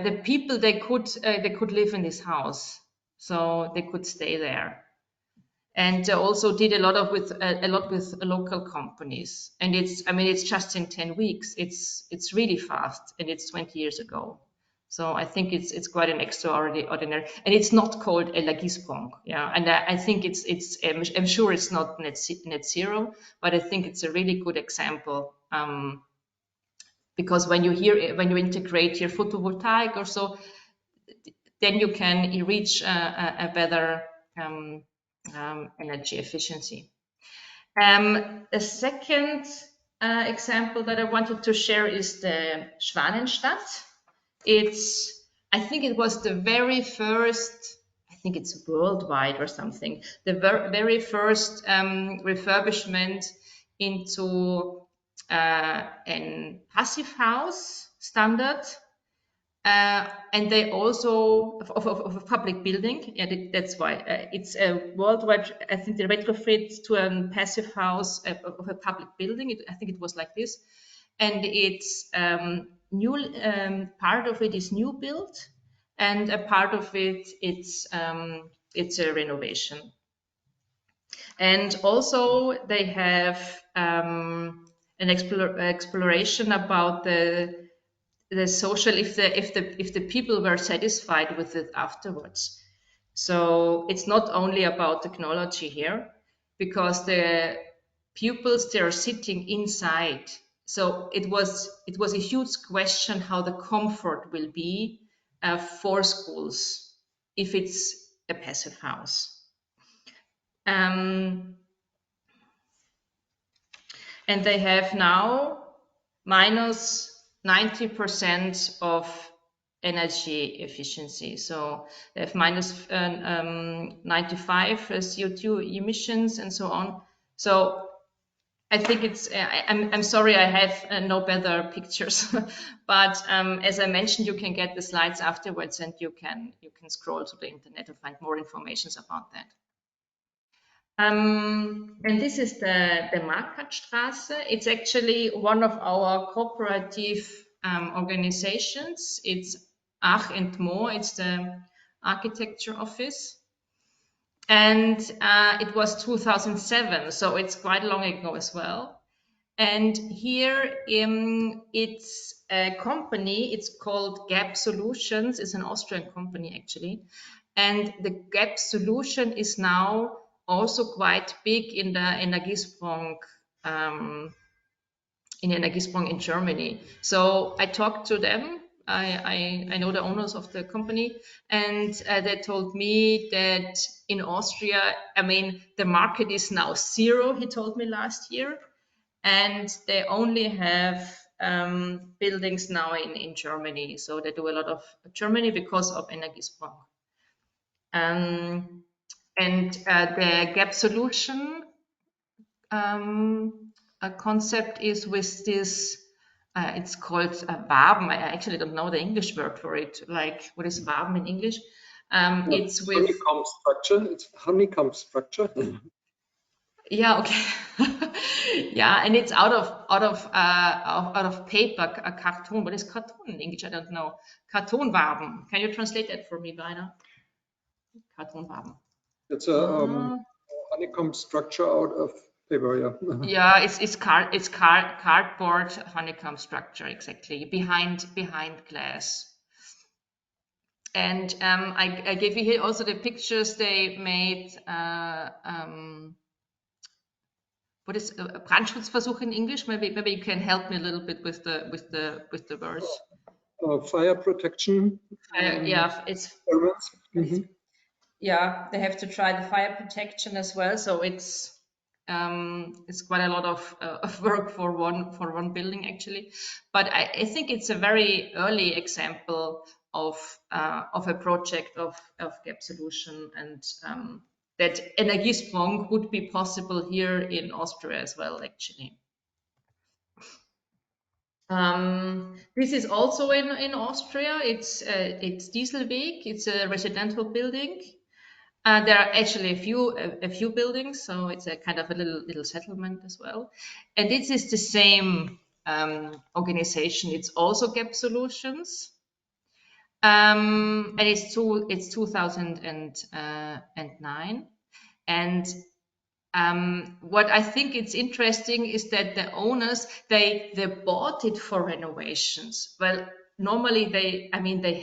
the people, they could live in this house, so they could stay there. And also did a lot with local companies. And it's just in 10 weeks. It's really fast, and it's 20 years ago. So I think it's quite an extraordinary, and it's not called Energiesprong, yeah. And I think I'm sure it's not net zero, but I think it's a really good example, because when you integrate your photovoltaic or so, then you can reach a better energy efficiency. The second example that I wanted to share is the Schwanenstadt. I think it was the very first, I think it's worldwide or something, the very first refurbishment into an passive house standard. And they also of a public building. Yeah, that's why it's a worldwide. I think the retrofit to a passive house of a public building. I think it was like this, and it's new. Part of it is new build, and a part of it it's a renovation. And also they have an an exploration about the social, if the people were satisfied with it afterwards. So it's not only about technology here, because the pupils, they are sitting inside. So it was a huge question how the comfort will be for schools if it's a passive house. And they have now minus 90% of energy efficiency. So they have minus 95 CO2 emissions and so on. So I think it's, I'm sorry, I have no better pictures, but as I mentioned, you can get the slides afterwards, and you can scroll to the internet to find more information about that. And this is the Marktstraße. It's actually one of our cooperative organizations. It's Ach and Mo. It's the architecture office. And it was 2007, so it's quite long ago as well. And here it's a company, it's called GAP Solutions. It's an Austrian company actually. And the GAP solution is now also quite big in the Energiesprong, in Germany. So I talked to them. I know the owners of the company, and they told me that in Austria, I mean, the market is now zero, he told me last year, and they only have buildings now in Germany. So they do a lot of Germany because of Energiesprong. And the GAP solution concept is with this, it's called Waben. I actually don't know the English word for it. Like, what is Waben in English? It's with honeycomb structure. It's honeycomb structure. Yeah, okay. Yeah, and it's out of paper, a cartoon. What is cartoon in English? I don't know. Kartonwaben. Can you translate that for me, Rainer? Kartonwaben. It's a honeycomb structure out of paper, yeah. Yeah, it's cardboard honeycomb structure, exactly, behind glass. And I gave you here also the pictures they made. What is Brandschutzversuch in English? Maybe you can help me a little bit with the words. Fire protection. Yeah, it's yeah. They have to try the fire protection as well. So it's quite a lot of work for one building actually. But I think it's a very early example of a project of GAP solution, and that Energiesprong would be possible here in Austria as well, actually. This is also in Austria. It's Dieselweg. It's a residential building. There are actually a few buildings, so it's a kind of a little settlement as well. And this is the same organization. It's also GAP Solutions. And it's 2009. And what I think it's interesting is that the owners, they bought it for renovations. Well, normally they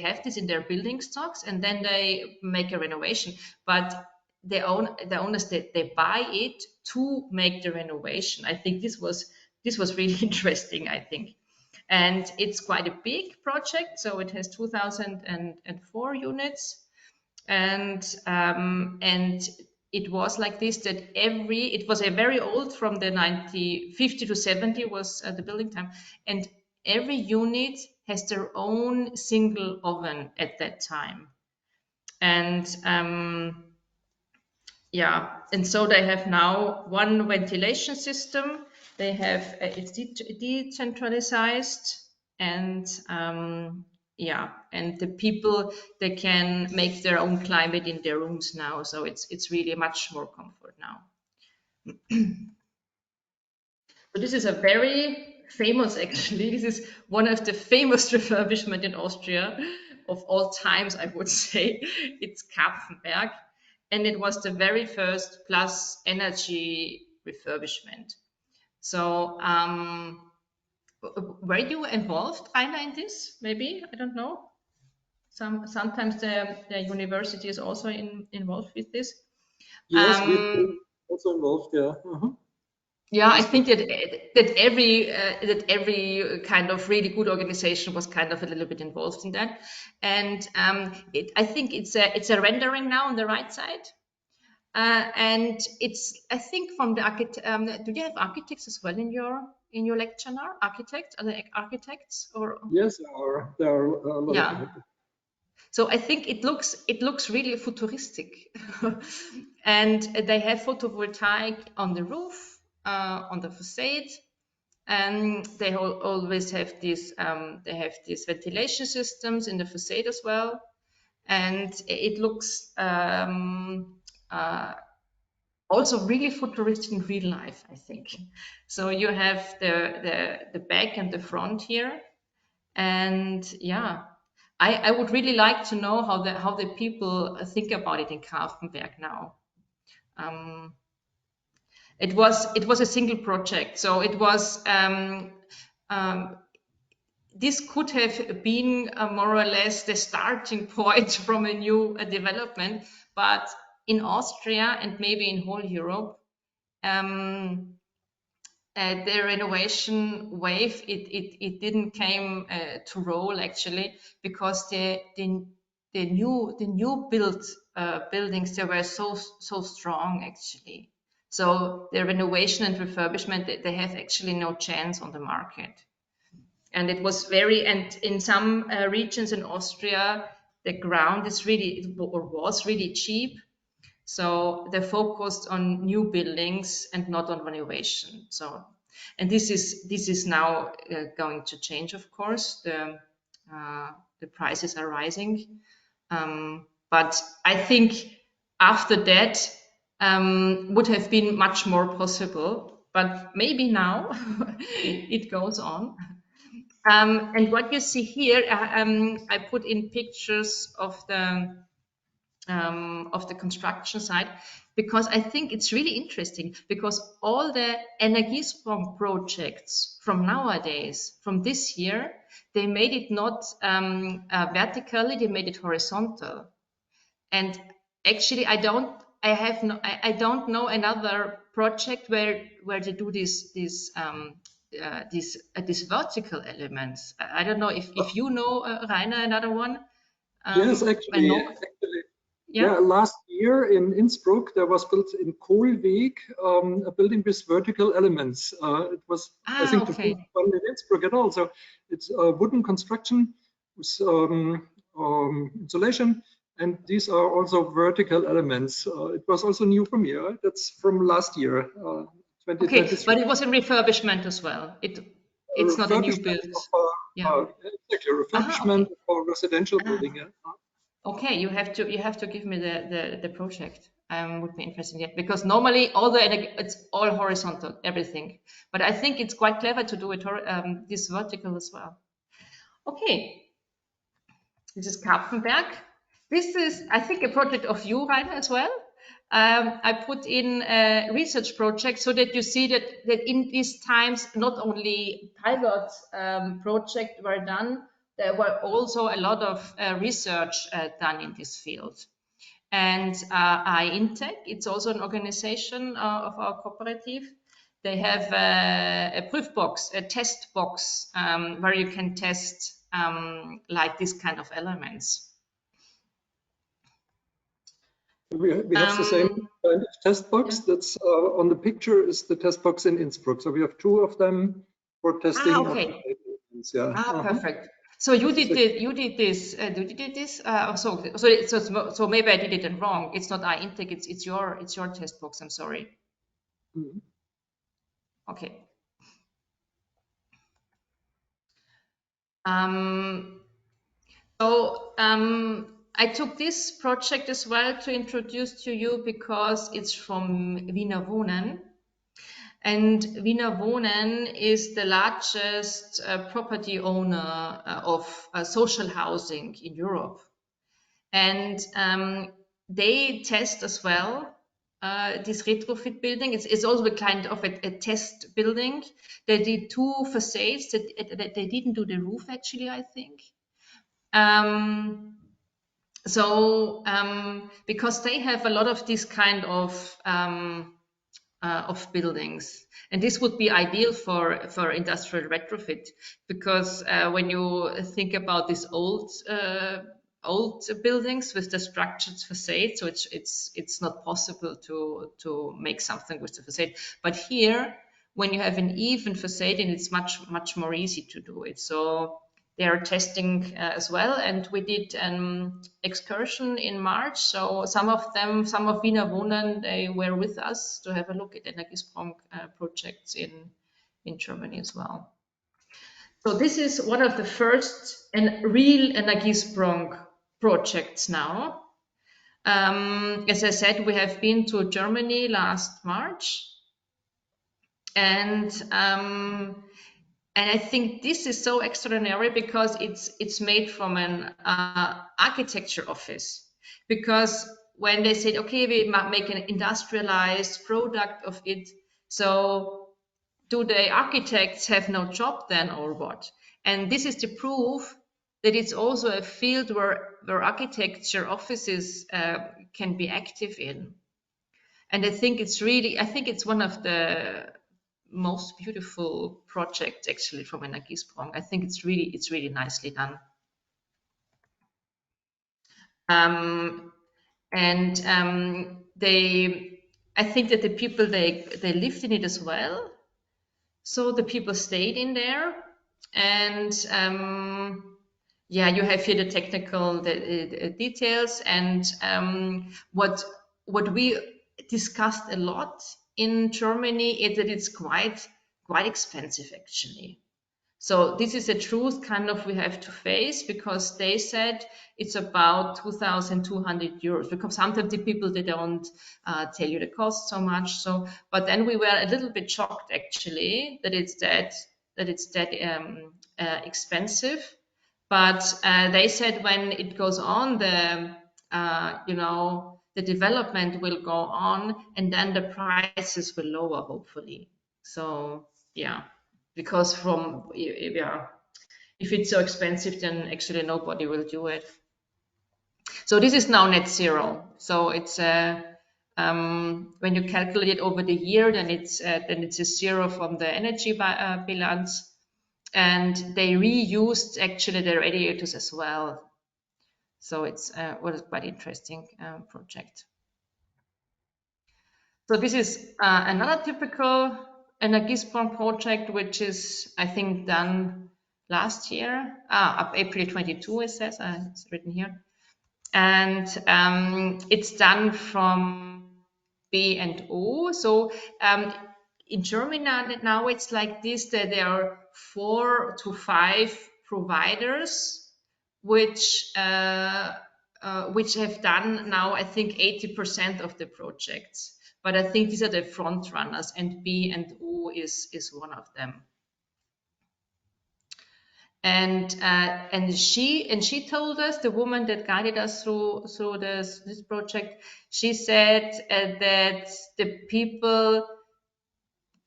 have this in their building stocks, and then they make a renovation. But the owners, they buy it to make the renovation. I think this was really interesting, I think. And it's quite a big project, so it has 2,004 units, and it was like this, that it was a very old, from the 50 to 70 was the building time, and every unit has their own single oven at that time. And yeah, and so they have now one ventilation system. They have it's decentralized, and yeah, and the people, they can make their own climate in their rooms now, so it's really much more comfort now. So this is a very famous, actually, this is one of the famous refurbishment in Austria of all times, I would say. It's Kapfenberg, and it was the very first plus energy refurbishment. So were you involved, Rainer, in this? Maybe, I don't know. Sometimes the university is also involved with this. Yes, we're also involved. Yeah. Yeah, I think that every kind of really good organization was kind of a little bit involved in that, and I think it's a rendering now on the right side, and it's, I think, from the architect. Do you have architects as well in your lecture now? Architects, are they architects or? Yes, there are a lot Yeah. of architects. So I think it looks really futuristic, and they have photovoltaic on the roof, on the facade, and they always have these ventilation systems in the facade as well, and it looks also really futuristic in real life, I think. So you have the back and the front here, and yeah. I would really like to know how the people think about it in Grafenberg now. It was a single project, so it was this could have been more or less the starting point from a new development, but in Austria and maybe in whole Europe, the renovation wave, it didn't came to roll actually, because the new built buildings, they were so strong actually. So the renovation and refurbishment, they have actually no chance on the market. And it was and in some regions in Austria, the ground is was really cheap. So they focused on new buildings and not on renovation. So, and this is now going to change, of course. The prices are rising, but I think after that would have been much more possible. But maybe now it goes on. And what you see here, I put in pictures of the construction site, because I think it's really interesting, because all the Energiesprong projects from nowadays, from this year, they made it not vertically, they made it horizontal. And actually, I don't know another project where they do these vertical elements. I don't know if you know, Rainer, another one. Yes, actually, yeah. Last year in Innsbruck, there was built in Kohlweg a building with vertical elements. It was, I think, the first one in Innsbruck at all. So it's a wooden construction with insulation, and these are also vertical elements. It was also new for me. Right? That's from last year, 2023. Okay, but it was a refurbishment as well. It's not a new build. Exactly, refurbishment for residential building. Yeah. Okay, you have to give me the project. Would be interesting, yeah, because normally it's all horizontal, everything. But I think it's quite clever to do it this vertical as well. Okay, this is Kapfenberg. This is, I think, a project of you, Rainer, as well. I put in a research project so that you see that in these times, not only pilot projects were done, there were also a lot of research done in this field. And INTEC, it's also an organization of our cooperative. They have a proof box, a test box, where you can test like this kind of elements. We have the same kind of test box. Yeah. That's on the picture is the test box in Innsbruck. So we have two of them for testing. Okay. Yeah. Perfect. So you did this. So maybe I did it wrong. It's not INTEC. It's your test box. I'm sorry. Mm-hmm. Okay. I took this project as well to introduce to you because it's from Wiener Wohnen. And Wiener Wohnen is the largest property owner of social housing in Europe. And they test as well this retrofit building. It's also a kind of a test building. They did 2 facades. They didn't do the roof actually, I think. Because they have a lot of this kind of buildings, and this would be ideal for industrial retrofit, because when you think about these old buildings with the structured facade, so it's not possible to make something with the facade. But here, when you have an even facade, and it's much more easy to do it. So they are testing as well, and we did an excursion in March. So some of Wiener Wohnen, they were with us to have a look at Energiesprong projects in Germany as well. So this is one of the first and real Energiesprong projects now. As I said, we have been to Germany last March, and I think this is so extraordinary because it's made from an architecture office. Because when they said, okay, we make an industrialized product of it, so do the architects have no job then, or what? And this is the proof that it's also a field where architecture offices can be active in. And I think it's one of the most beautiful project actually from Energiesprong. I think it's really nicely done. I think that the people they lived in it as well. So the people stayed in there, and yeah, you have here the technical details, and what we discussed a lot in Germany is that it's quite expensive actually. So this is a truth kind of we have to face, because they said it's about 2,200 euros, because sometimes the people, they don't tell you the cost so much. So, but then we were a little bit shocked actually that it's that expensive. But they said when it goes on, the development will go on, and then the prices will lower hopefully. So yeah. Because if it's so expensive, then actually nobody will do it. So this is now net zero. So it's when you calculate it over the year, then it's a zero from the energy balance, and they reused actually the radiators as well. So it's was quite interesting project. So this is another typical Energiesprong project, which is, I think, done last year, up April 22, it says, it's written here. And it's done from B&O. So in Germany now it's like this, that there are 4 to 5 providers which have done now, I think, 80% of the projects. But I think these are the front runners, and B&O is one of them. And she told us, the woman that guided us through this project, she said that the people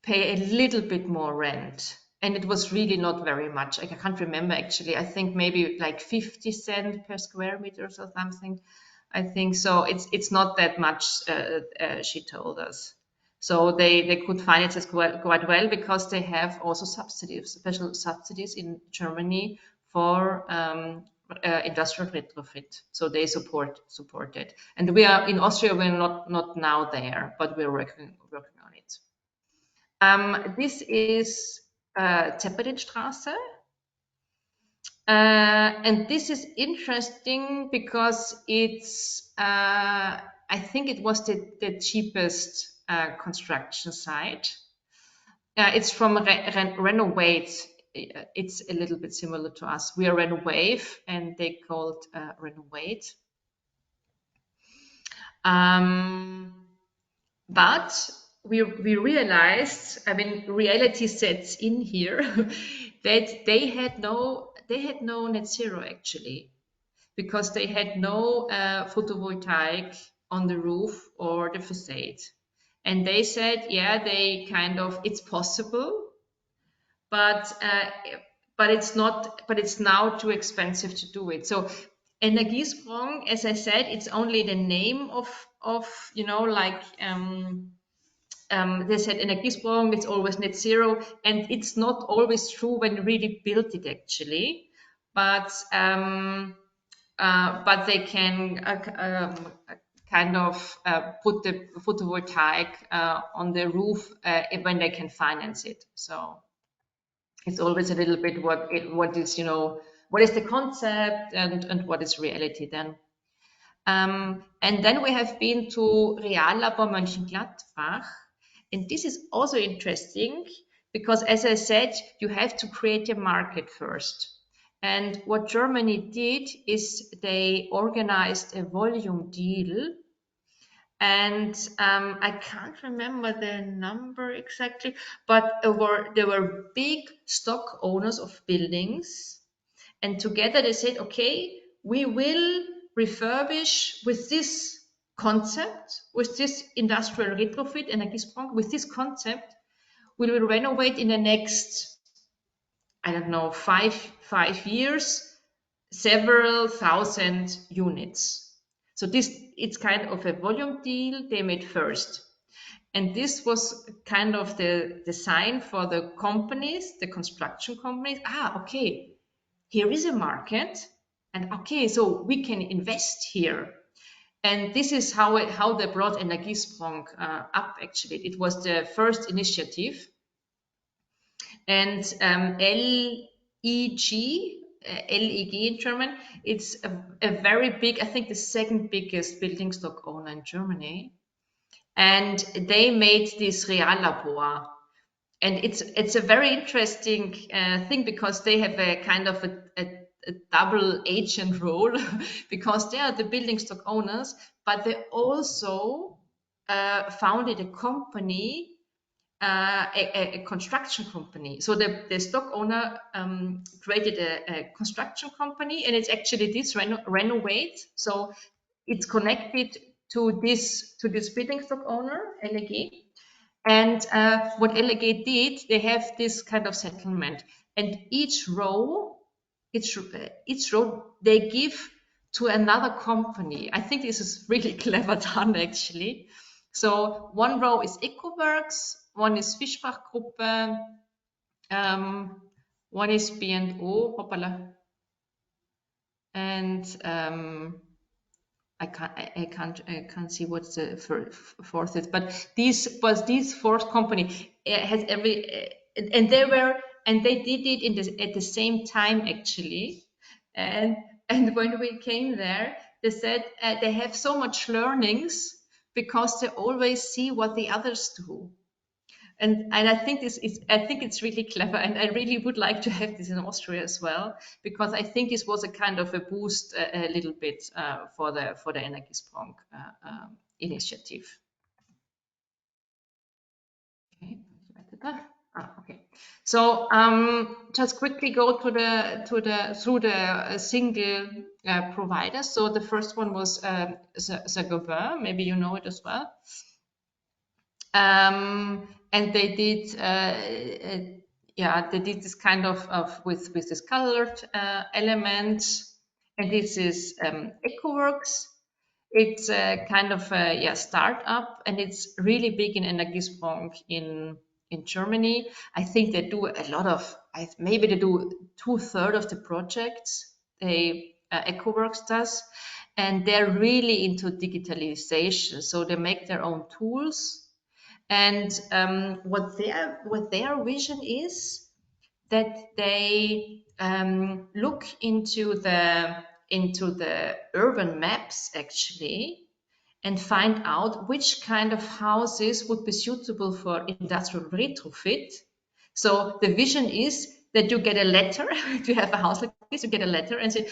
pay a little bit more rent, and it was really not very much. I can't remember actually. I think maybe like 50 cents per square meter or something. I think so. It's not that much, she told us. So they could finance it quite well, because they have also subsidies, special subsidies in Germany for industrial retrofit. So they support it. And we are in Austria. We're not now there, but we're working on it. This is Zepperinstraße. And this is interesting because it's, I think it was the cheapest construction site. It's from RENOWAVE. It's a little bit similar to us. We are RENOWAVE, and they called RENOWAVE. But we realized, I mean, reality sets in here, that they had no net zero actually, because they had no photovoltaic on the roof or the facade. And they said, yeah, it's possible, but it's not, but it's now too expensive to do it. So Energiesprong, as I said, it's only the name of you know, like they said Energiesprong, it's always net zero, and it's not always true when you really build it actually, but they can kind of put the photovoltaic on the roof when they can finance it. So it's always a little bit what is, you know, what is the concept and what is reality then. And then we have been to Reallabor Mönchengladbach, and this is also interesting because, as I said, you have to create a market first. And what Germany did is they organized a volume deal, and I can't remember the number exactly, but there were big stock owners of buildings, and together they said, okay, we will refurbish with this concept, with this industrial retrofit, Energiesprong, with this concept, we will renovate in the next, I don't know, five years, several thousand units. So it's kind of a volume deal they made first. And this was kind of the sign for the companies, the construction companies. Okay, here is a market, and okay, so we can invest here. And this is how they brought Energiesprong up, actually. It was the first initiative. And LEG in German, it's a very big, I think the second biggest building stock owner in Germany. And they made this Reallabor. And it's a very interesting thing because they have a kind of a double agent role because they are the building stock owners, but they also founded a company, a construction company. So the stock owner created a construction company, and it's actually this Renovate. So it's connected to this building stock owner, LEG. And what LEG did, they have this kind of settlement, and each row they give to another company. I think this is really clever done, actually. So one row is EcoWorks, one is Fischbach Gruppe, one is B&O, hoppala, and I can't see what's the fourth is, but this fourth company has and they did it at the same time, actually, and when we came there, they said they have so much learnings because they always see what the others do. And I think it's really clever, and I really would like to have this in Austria as well, because I think this was a kind of a boost a little bit for the Energiesprong initiative. Okay. Okay. So just quickly go through the single providers. So the first one was Saint-Gobain. Maybe you know it as well. And they did, they did this kind of with this colored element, and this is EcoWorks. It's a kind of a startup, and it's really big in Energiesprong in Germany. I think they do a lot of, maybe they do 2/3 of the projects EcoWorks does, and they're really into digitalization. So they make their own tools. And what their vision is that they look into the urban maps, actually, and find out which kind of houses would be suitable for industrial retrofit. So the vision is that you get a letter. If you have a house like this, you get a letter and say,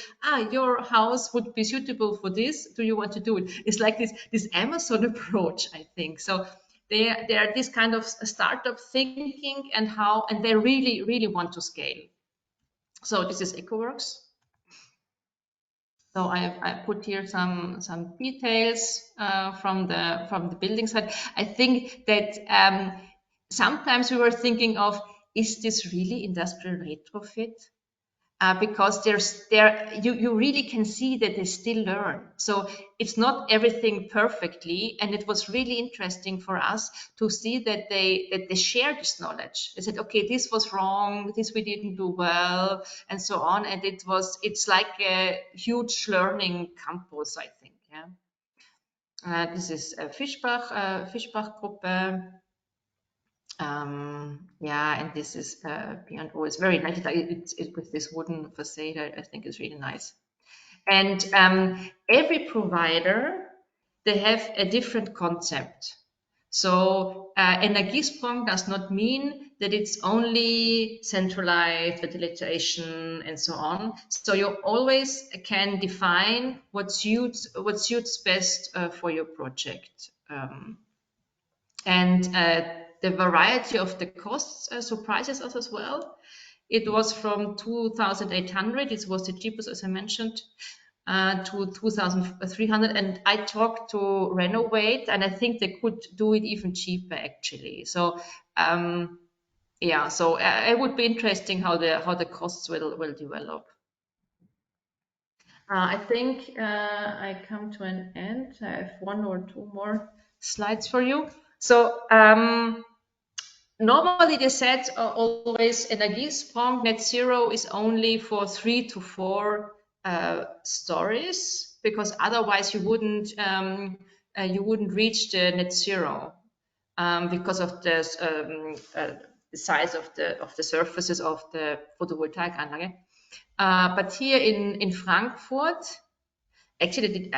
your house would be suitable for this. Do you want to do it? It's like this Amazon approach, I think. So they are this kind of startup thinking, and they really, really want to scale. So this is EcoWorks. So I put here some details from the building side. I think that sometimes we were thinking of, is this really industrial retrofit? Because you really can see that they still learn. So it's not everything perfectly, and it was really interesting for us to see that they share this knowledge. They said, okay, this was wrong, this we didn't do well, and so on. And it's like a huge learning campus, I think. Yeah. This is a Fischbach Gruppe. Yeah, and this is P&O. It's very nice. It with this wooden facade, I think is really nice. And every provider, they have a different concept. So Energiesprong does not mean that it's only centralized ventilation and so on. So you always can define what suits best for your project. And the variety of the costs surprises us as well. It was from 2,800, it was the cheapest, as I mentioned, to 2,300. And I talked to Renovate, and I think they could do it even cheaper, actually. So, yeah, so it would be interesting how the costs will develop. I think I come to an end. I have one or two more slides for you. So, normally they said always Energiesprong net zero is only for 3 to 4 stories, because otherwise you wouldn't reach the net zero because of the size of the surfaces of the Photovoltaikanlage. But here in Frankfurt, actually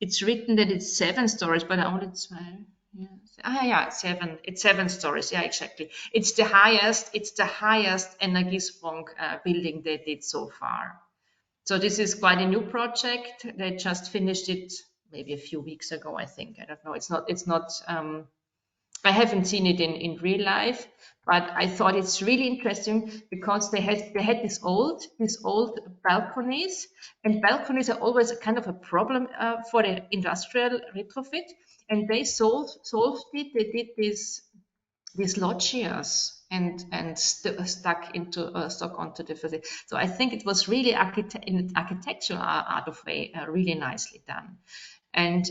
it's written that it's 7 stories, but only 12. Yeah, 7. It's 7 stories. Yeah, exactly. It's the highest Energiesprong building they did so far. So this is quite a new project. They just finished it maybe a few weeks ago, I think. I don't know. It's not. I haven't seen it in real life, but I thought it's really interesting because they had these old balconies, and balconies are always a kind of a problem for the industrial retrofit, and they solved it. They did these loggias and stuck onto the facade. So I think it was really in architectural art of way really nicely done, and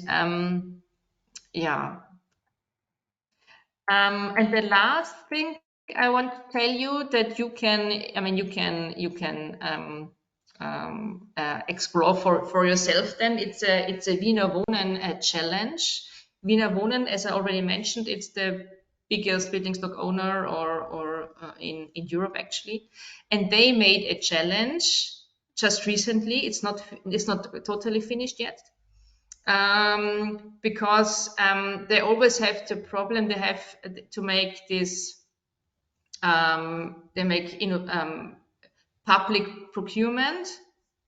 yeah. And the last thing I want to tell you that you can explore for yourself. Then it's a Wiener Wohnen challenge. Wiener Wohnen, as I already mentioned, it's the biggest building stock owner or in Europe actually, and they made a challenge just recently. It's not totally finished yet. Because they always have the problem, they have to make this, they make public procurement,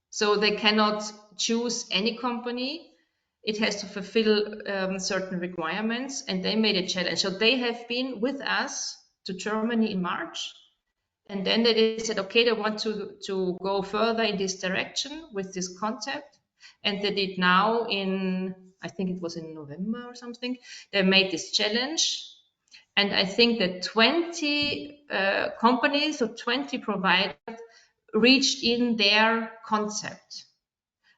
so they cannot choose any company. It has to fulfill certain requirements, and they made a challenge. So they have been with us to Germany in March, and then they said, okay, they want to go further in this direction with this concept. And they did now I think it was in November or something, they made this challenge. And I think that 20 companies or 20 providers reached in their concept.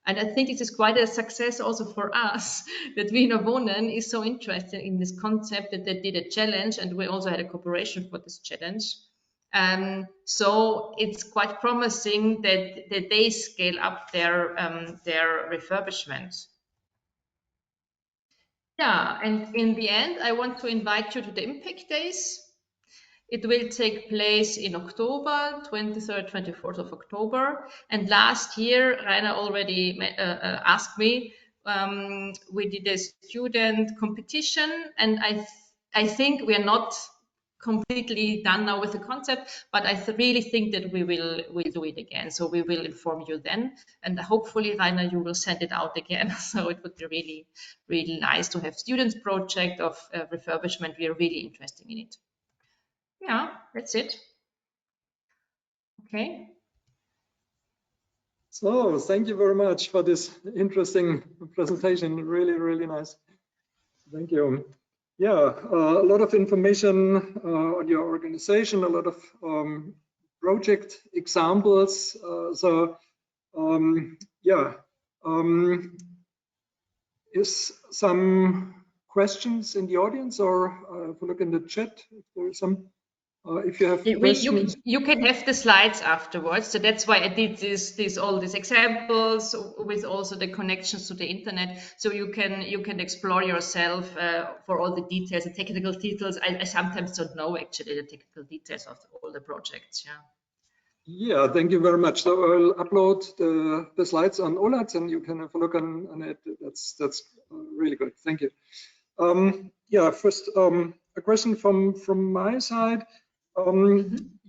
And I think it is quite a success also for us that Wiener Wohnen is so interested in this concept that they did a challenge, and we also had a cooperation for this challenge. So it's quite promising that they scale up their refurbishment. Yeah, and in the end, I want to invite you to the Impact Days. It will take place in October, 23rd, 24th of October. And last year, Rainer already asked me, we did a student competition, and I think we are not completely done now with the concept, but I really think that we'll do it again. So we will inform you then, and hopefully, Rainer, you will send it out again. So it would be really, really nice to have students project of refurbishment. We are really interested in it. Yeah, that's it. Okay. So thank you very much for this interesting presentation. Really, really nice. Thank you. Yeah, a lot of information on your organization, a lot of project examples. Is some questions in the audience, or if you look in the chat, if there is some. If you have questions, you can have the slides afterwards. So that's why I did all these examples with also the connections to the internet. So you can explore yourself for all the details, the technical details. I sometimes don't know actually the technical details of all the projects. Yeah. Yeah, thank you very much. So I'll upload the slides on OLAT, and you can have a look on it. That's really good. Thank you. Yeah, first a question from my side.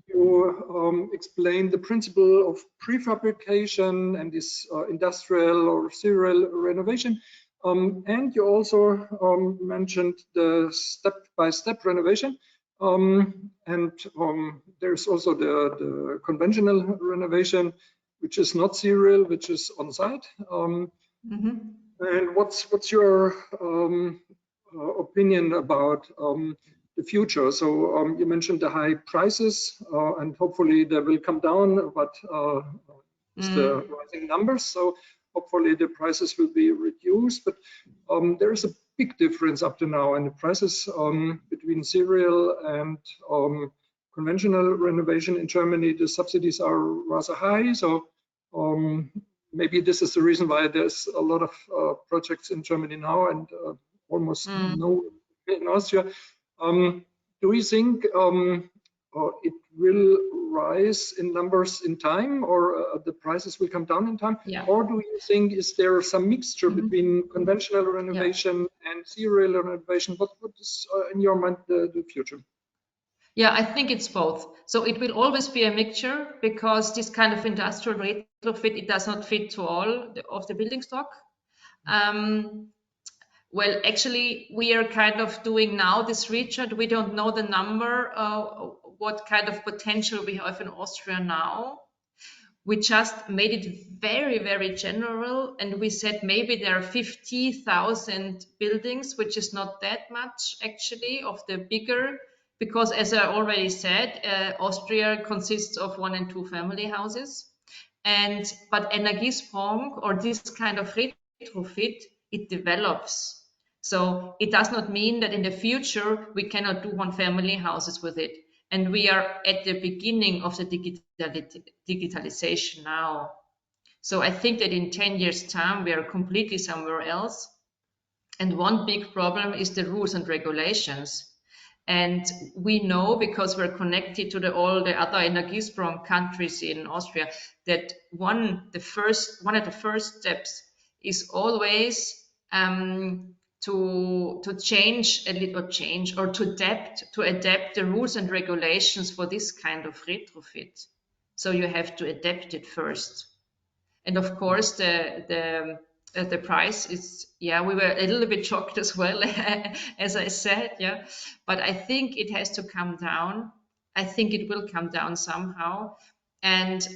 You explained the principle of prefabrication and this industrial or serial renovation, and you also mentioned the step-by-step renovation, and there's also the conventional renovation, which is not serial, which is on site. And what's your opinion about the future? So you mentioned the high prices, and hopefully they will come down, but it's the rising numbers, so hopefully the prices will be reduced. But there is a big difference up to now in the prices between serial and conventional renovation in Germany. The subsidies are rather high, so maybe this is the reason why there's a lot of projects in Germany now and almost no in Austria. Do you think it will rise in numbers in time, or the prices will come down in time? Yeah. Or do you think is there some mixture between conventional renovation and serial renovation? What is in your mind the future? Yeah, I think it's both. So it will always be a mixture, because this kind of industrial retrofit, it does not fit to all of the building stock. Well, actually, we are kind of doing now this research. We don't know the number, what kind of potential we have in Austria now. We just made it very, very general, and we said maybe there are 50,000 buildings, which is not that much actually of the bigger, because as I already said, Austria consists of 1 and 2 family houses, but Energiesprong, or this kind of retrofit, it develops. So it does not mean that in the future we cannot do 1 family houses with it. And we are at the beginning of the digitalization now. So I think that in 10 years' time, we are completely somewhere else. And one big problem is the rules and regulations. And we know, because we're connected to all the other Energiesprong countries in Austria, that one of the first steps is always to change a little, or to adapt the rules and regulations for this kind of retrofit. So you have to adapt it first. And of course, the price is, yeah, we were a little bit shocked as well, as I said, yeah. But I think it has to come down. I think it will come down somehow. And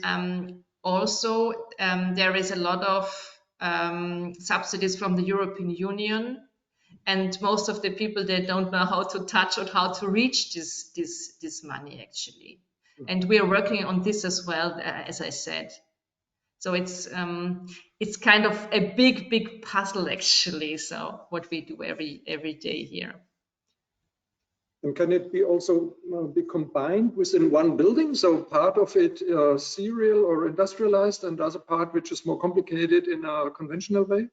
also, there is a lot of subsidies from the European Union. And most of the people, they don't know how to touch or how to reach this money actually. And we are working on this as well, as I said. So it's kind of a big puzzle actually. So what we do every day here. And can it be also be combined within one building? So part of it serial or industrialized, and the other part which is more complicated in a conventional way?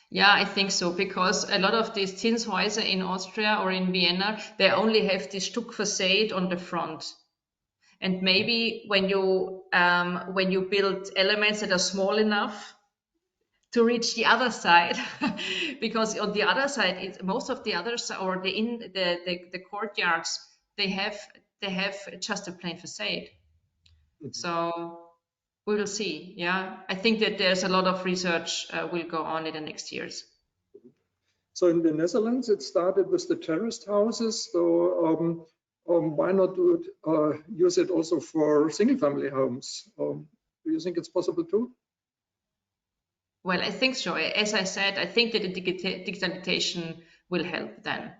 Yeah, I think so, because a lot of these Zinshäuser in Austria or in Vienna, they only have this Stuck facade on the front. And maybe when you build elements that are small enough to reach the other side, because on the other side, most of the others, or the courtyards, they have just a plain facade. So we will see. Yeah, I think that there's a lot of research will go on in the next years. So in the Netherlands, it started with the terraced houses. So why not use it also for single-family homes? Do you think it's possible too? Well, I think so. As I said, I think that the digitalization will help then.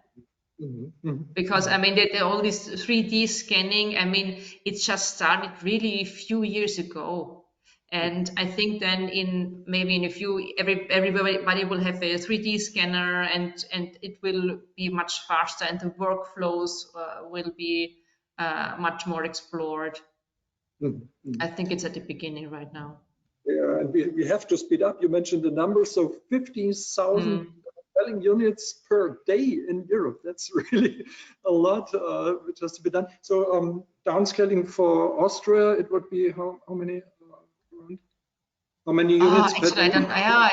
Because I mean, all this 3D scanning, I mean, it just started really a few years ago. And I think then maybe in a few, everybody will have a 3D scanner, and it will be much faster, and the workflows will be much more explored. I think it's at the beginning right now. Yeah, and we have to speed up. You mentioned the numbers, so 15,000 dwelling units per day in Europe. That's really a lot which has to be done. So downscaling for Austria, it would be how many? How many units per day?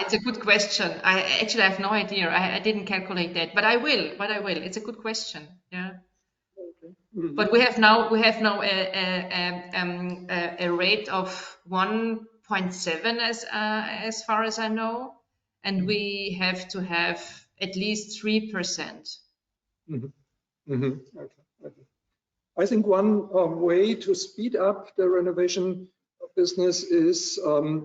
It's a good question. I have no idea. I didn't calculate that, but I will. It's a good question. Yeah. Okay. But we have now a rate of 1.7 as far as I know, and we have to have at least 3%. Okay. I think one way to speed up the renovation business is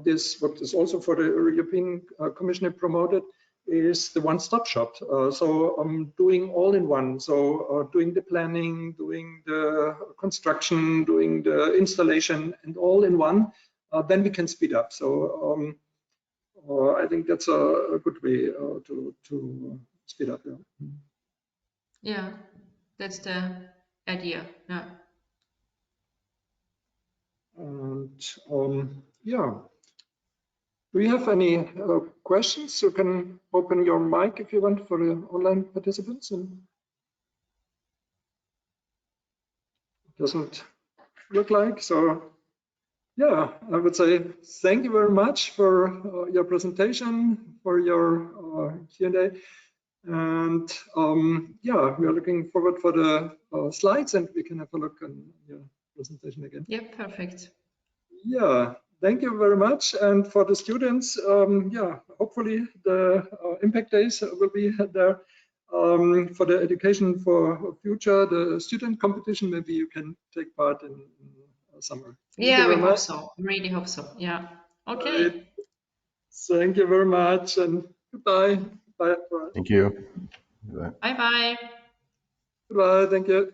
this, what is also for the European Commission promoted, is the one-stop shop. So doing all in one. So doing the planning, doing the construction, doing the installation, and all in one. Then we can speed up. So I think that's a good way to speed up. Yeah, that's the idea. Yeah. And yeah, do you have any questions? You can open your mic if you want for the online participants. And doesn't look like so. Yeah, I would say thank you very much for your presentation, for your Q&A. And yeah, we are looking forward for the slides, and we can have a look on your presentation again. Yeah, perfect. Yeah, thank you very much. And for the students, yeah, hopefully the impact days will be there. For the education for future, the student competition, maybe you can take part in summer. Yeah, we hope so. Really hope so. Yeah. Okay. Right. Thank you very much, and goodbye. Bye. Thank you. Bye bye. Goodbye. Thank you.